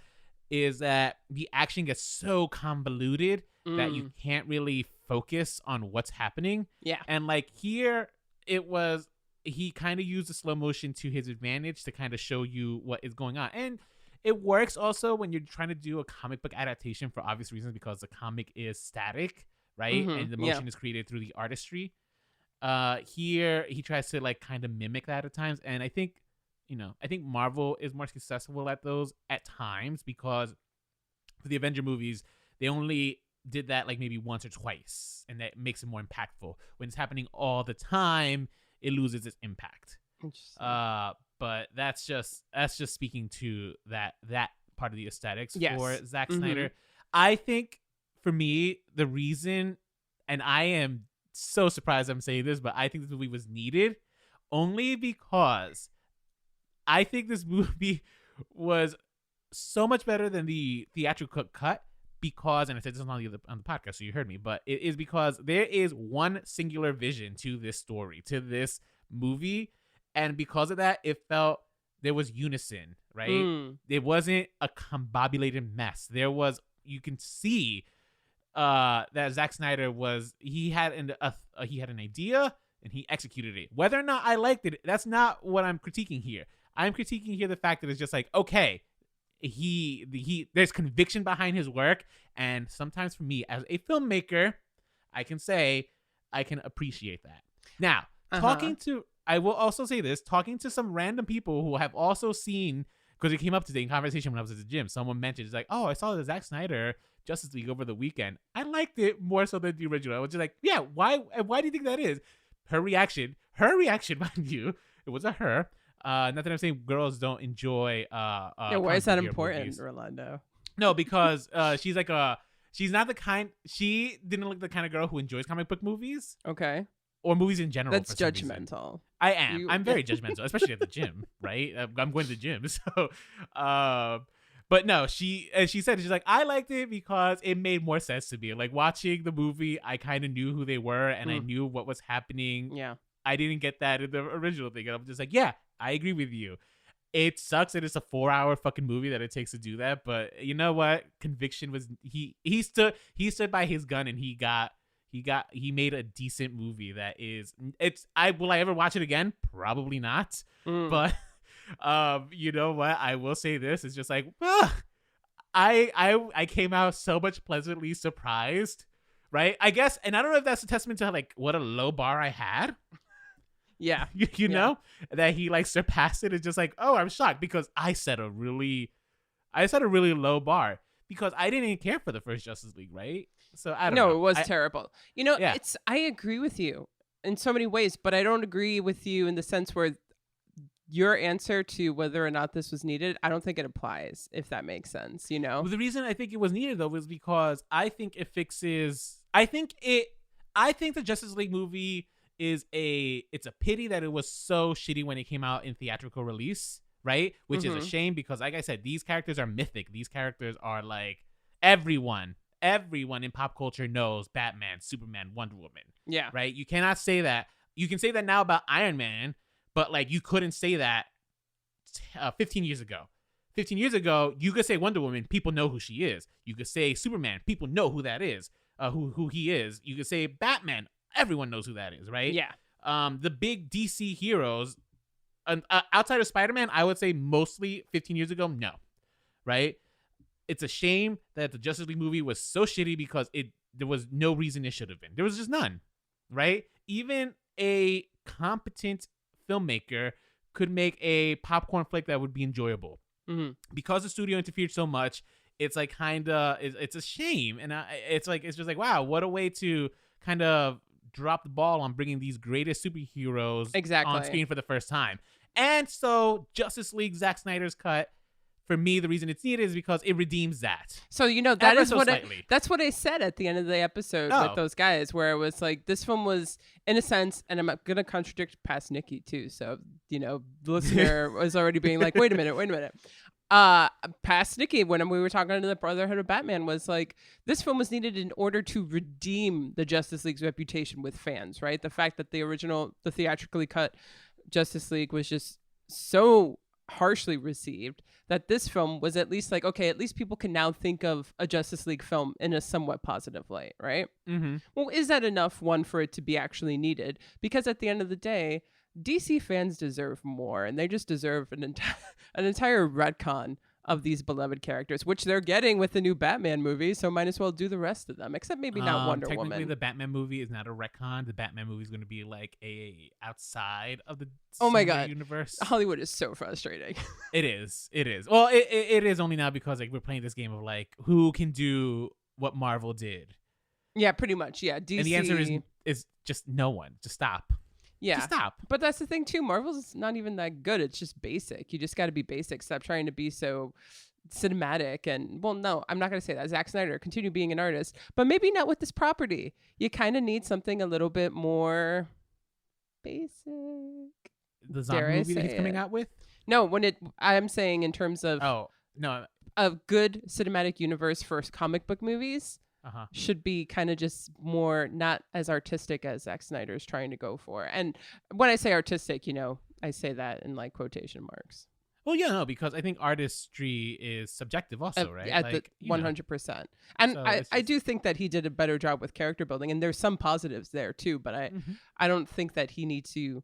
is that the action gets so convoluted that you can't really focus on what's happening. Yeah. And like here, he kind of used the slow motion to his advantage to kind of show you what is going on. And it works also when you're trying to do a comic book adaptation for obvious reasons, because the comic is static, right? Mhm, And the yeah. motion is created through the artistry. Here he tries to like kind of mimic that at times. And I think Marvel is more successful at those at times, because for the Avenger movies, they only did that like maybe once or twice, and that makes it more impactful. When it's happening all the time, it loses its impact. Interesting. But that's just speaking to that part of the aesthetics Yes. for Zack Mhm. Snyder. I think for me, the reason, and I am so surprised I'm saying this, but I think this movie was needed only because I think this movie was so much better than the theatrical cut, because, and I said this on the podcast, so you heard me, but it is because there is one singular vision to this story, to this movie, and because of that, it felt there was unison, right? It wasn't a combobulated mess. You can see that Zack Snyder he had an idea and he executed it. Whether or not I liked it, that's not what I'm critiquing here. I'm critiquing here the fact that it's just like, okay, there's conviction behind his work, and sometimes for me as a filmmaker, I can say I can appreciate that. Now, I will also say this, talking to some random people who have also seen, because it came up today in conversation when I was at the gym, someone mentioned, it's like, oh, I saw the Zack Snyder Justice League over the weekend. I liked it more so than the original. I was just like, yeah, why do you think that is? Her reaction, mind you, it was a her. Not that I'm saying girls don't enjoy why is that comic book important, movies. Rolando? No, because she's not the kind, she didn't look the kind of girl who enjoys comic book movies Okay. or movies in general. That's for some reason. judgmental. I am. You- I'm very judgmental, especially at the gym, right? I'm going to the gym. So, But no, she said, she's like, I liked it because it made more sense to me. Like watching the movie, I kind of knew who they were and I knew what was happening. Yeah. I didn't get that in the original thing. And I'm just like, yeah, I agree with you. It sucks that it's a 4-hour fucking movie that it takes to do that. But you know what? Conviction was he stood by his gun and he made a decent movie that is will I ever watch it again? Probably not. But you know what? I will say this. It's just like, I came out so much pleasantly surprised, right? I guess, and I don't know if that's a testament to like what a low bar I had. Yeah. You know, that he like surpassed it. It's just like, oh, I'm shocked because I set a really low bar because I didn't care for the first Justice League, right? So I don't know. No, it was terrible. You know, Yeah. I agree with you in so many ways, but I don't agree with you in the sense where your answer to whether or not this was needed, I don't think it applies, if that makes sense, you know? Well, the reason I think it was needed though was because I think it fixes. I think the Justice League movie it's a pity that it was so shitty when it came out in theatrical release, right? Which is a shame because, like I said, these characters are mythic. These characters are like everyone in pop culture knows Batman, Superman, Wonder Woman. Yeah. Right? You cannot say that. You can say that now about Iron Man, but like you couldn't say that 15 years ago. 15 years ago, you could say Wonder Woman, people know who she is. You could say Superman, people know who that is, who he is. You could say Batman, everyone knows who that is, right? Yeah. The big DC heroes, outside of Spider-Man, I would say mostly 15 years ago, no, right? It's a shame that the Justice League movie was so shitty because there was no reason it should have been. There was just none, right? Even a competent filmmaker could make a popcorn flick that would be enjoyable. Because the studio interfered so much, it's like it's a shame, and it's just like, wow, what a way to kind of drop the ball on bringing these greatest superheroes on screen for the first time. And so Justice League, Zack Snyder's cut, for me, the reason it's needed is because it redeems that. So, you know, that's what I said at the end of the episode with those guys, where it was like, this film was, in a sense, and I'm going to contradict past Nikki too. So, you know, the listener was already being like, wait a minute. Past Nikki, when we were talking to the Brotherhood of Batman, was like, this film was needed in order to redeem the Justice League's reputation with fans, right? The fact that the theatrically cut Justice League was just so harshly received that this film was at least like, okay, at least people can now think of a Justice League film in a somewhat positive light, right? Well, is that enough, one, for it to be actually needed? Because at the end of the day, DC fans deserve more, and they just deserve an entire retcon of these beloved characters, which they're getting with the new Batman movie, so might as well do the rest of them, except maybe not Wonder Woman. Technically, the Batman movie is not a retcon. The Batman movie is going to be like a outside of the universe. Hollywood is so frustrating. It is. Well, it is only now because like we're playing this game of like who can do what Marvel did. Yeah, pretty much. Yeah, DC. And the answer is just no one. Just stop. Yeah. Just stop. But that's the thing too. Marvel's not even that good. It's just basic. You just got to be basic. Stop trying to be so cinematic. And well, no, I'm not going to say that. Zack Snyder, continue being an artist, but maybe not with this property. You kind of need something a little bit more basic. The zombie movie that he's coming out with? No, I'm saying in terms of a good cinematic universe for comic book movies. Should be kind of just more not as artistic as Zack Snyder's trying to go for. And when I say artistic, you know, I say that in like quotation marks. Well, yeah, no, because I think artistry is subjective also, right? At the 100%. And so I do think that he did a better job with character building, and there's some positives there too, but I don't think that he needs to.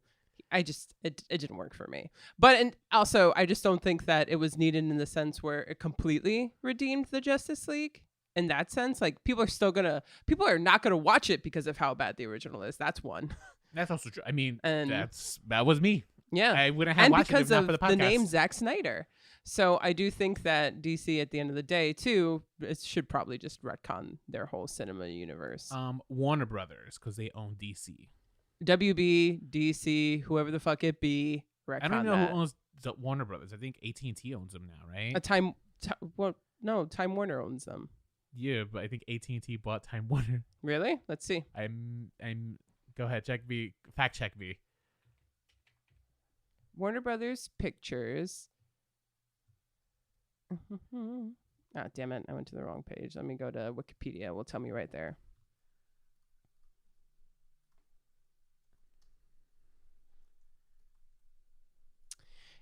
It didn't work for me. But and also, I just don't think that it was needed in the sense where it completely redeemed the Justice League. In that sense, like people are not gonna watch it because of how bad the original is. That's one. That's also true. I mean, that was me. Yeah, I wouldn't have watched it if not for the podcast. The name Zack Snyder. So I do think that DC, at the end of the day, too, it should probably just retcon their whole cinema universe. Warner Brothers, because they own DC. WB, DC, whoever the fuck it be. I don't know who owns the Warner Brothers. I think AT&T owns them now, right? Time Warner owns them. Yeah, but I think AT&T bought Time Warner. Really? Let's see. I'm. Go ahead, fact check me. Warner Brothers Pictures Ah, damn it. I went to the wrong page. Let me go to Wikipedia. It will tell me right there.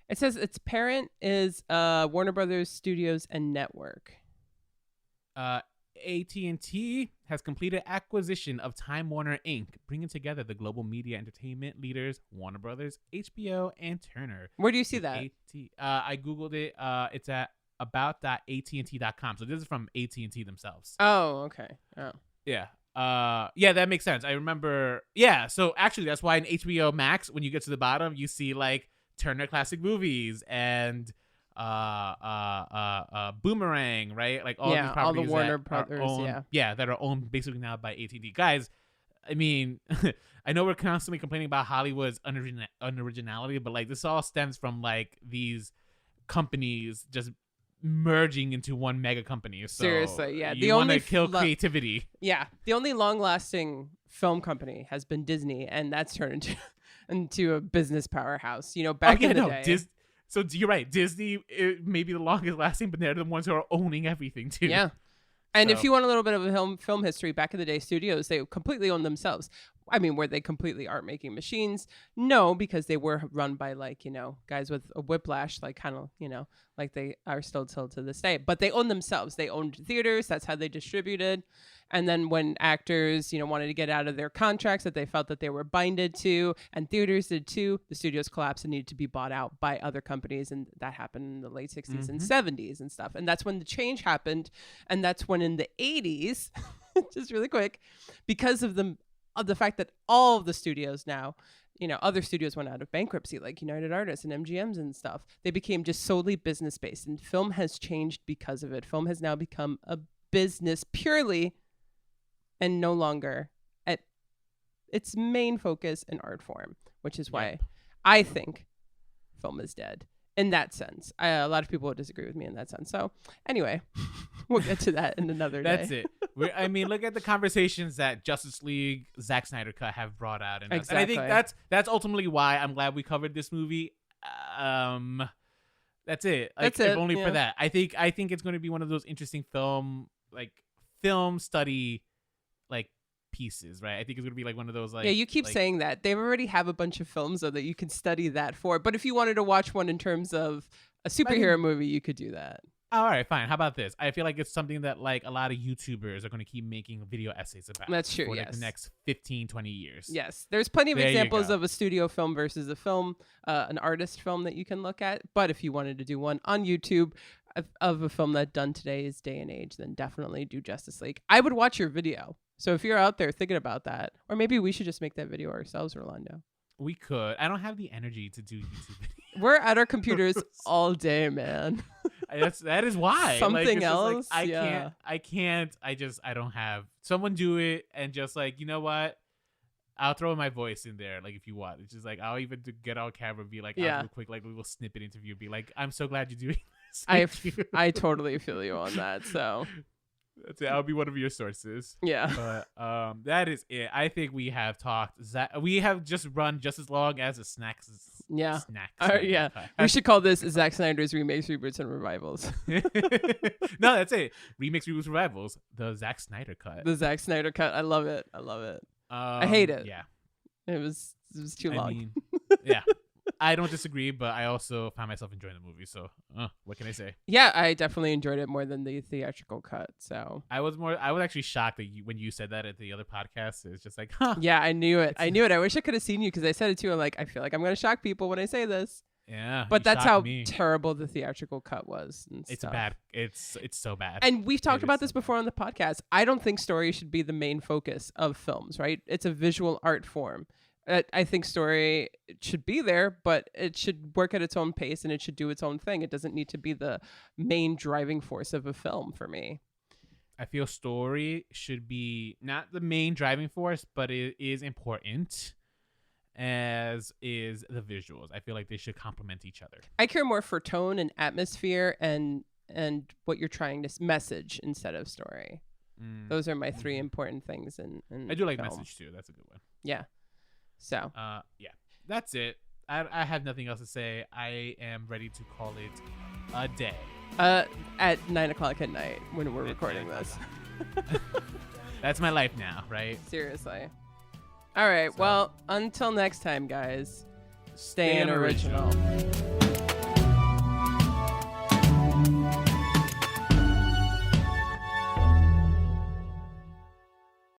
It says its parent is Warner Brothers Studios and Network. AT&T has completed acquisition of Time Warner Inc., bringing together the global media entertainment leaders Warner Brothers, HBO, and Turner. Where do you see that? I googled it. It's at about.att.com. So this is from AT&T themselves. Oh, okay. Oh. Yeah. Yeah, that makes sense. I remember. Yeah. So actually, that's why in HBO Max, when you get to the bottom, you see like Turner Classic Movies and Boomerang, right? Like all these properties all the Warner that Brothers, are owned, that are owned basically now by AT&T. Guys, I mean, I know we're constantly complaining about Hollywood's unoriginality, but like this all stems from like these companies just merging into one mega company. So seriously, yeah. You want to kill creativity. Yeah, the only long-lasting film company has been Disney, and that's turned into a business powerhouse. You know, back in the day. So you're right. Disney may be the longest lasting, but they're the ones who are owning everything too. Yeah. And if you want a little bit of a film history, back in the day, studios, they completely owned themselves. I mean, were they completely art making machines? No, because they were run by like, you know, guys with a whiplash, like kind of, you know, like they are still till to this day. But they owned themselves. They owned theaters. That's how they distributed. And then when actors, you know, wanted to get out of their contracts that they felt that they were binded to, and theaters did too, the studios collapsed and needed to be bought out by other companies. And that happened in the late 60s and 70s and stuff. And that's when the change happened. And that's when in the 80s, just really quick, because of the fact that all of the studios now, you know, other studios went out of bankruptcy, like United Artists and MGMs and stuff. They became just solely business based, and film has changed because of it. Film has now become a business purely, and no longer at its main focus an art form, which is why I think film is dead in that sense. A lot of people would disagree with me in that sense. So anyway, we'll get to that in another day. That's it. I mean, look at the conversations that Justice League, Zack Snyder Cut have brought out. And I think that's ultimately why I'm glad we covered this movie. That's it. Like, that's it. If only for that. I think it's going to be one of those interesting film study like pieces, right? I think it's going to be like one of those like. Yeah, you keep saying that. They already have a bunch of films though that you can study that for. But if you wanted to watch one in terms of a superhero movie, you could do that. All right, fine. How about this? I feel like it's something that like a lot of YouTubers are going to keep making video essays about. That's true, for yes. like the next 15, 20 years. Yes. There's plenty of examples go. of a studio film versus a film, an artist film that you can look at. But if you wanted to do one on YouTube of a film that done today's day and age, then definitely do Justice League. I would watch your video. So if you're out there thinking about that, or maybe we should just make that video ourselves, Rolando. We could. I don't have the energy to do YouTube videos. We're at our computers all day, man. That is why. Something else? I can't. I don't have. Someone do it and just like, you know what? I'll throw my voice in there, like if you want. It's just like I'll even get on camera, be like, I'll do a quick like little snippet interview, be like, I'm so glad you're doing this. I totally feel you on that. So that's it. I'll be one of your sources. Yeah. But that is it. I think we have talked. We have just run just as long as a snacks. Yeah. Snacks. Yeah. We should call this Zack Snyder's remakes, reboots, and revivals. No, that's it. Remakes, reboots, revivals. The Zack Snyder cut. The Zack Snyder cut. I love it. I hate it. Yeah. It was too long. I mean, yeah. I don't disagree, but I also found myself enjoying the movie. So, what can I say? Yeah, I definitely enjoyed it more than the theatrical cut. So I was actually shocked that when you said that at the other podcast. It's just like, huh? Yeah, I knew it. I wish I could have seen you because I said it too. I'm like, I feel like I'm going to shock people when I say this. Yeah, but that's how terrible the theatrical cut was. It's bad. It's so bad. And we've talked about this before on the podcast. I don't think story should be the main focus of films, right? It's a visual art form. I think story should be there, but it should work at its own pace and it should do its own thing. It doesn't need to be the main driving force of a film for me. I feel story should be not the main driving force, but it is important, as is the visuals. I feel like they should complement each other. I care more for tone and atmosphere and what you're trying to message instead of story. Those are my three important things in I do like film. message too. That's a good one. Yeah. So yeah, that's it. I have nothing else to say. I am ready to call it a day. At 9:00 at night when we're recording 9 this. That's my life now, right? Seriously. All right. So- Well, until next time, guys. Stay Stay original. original.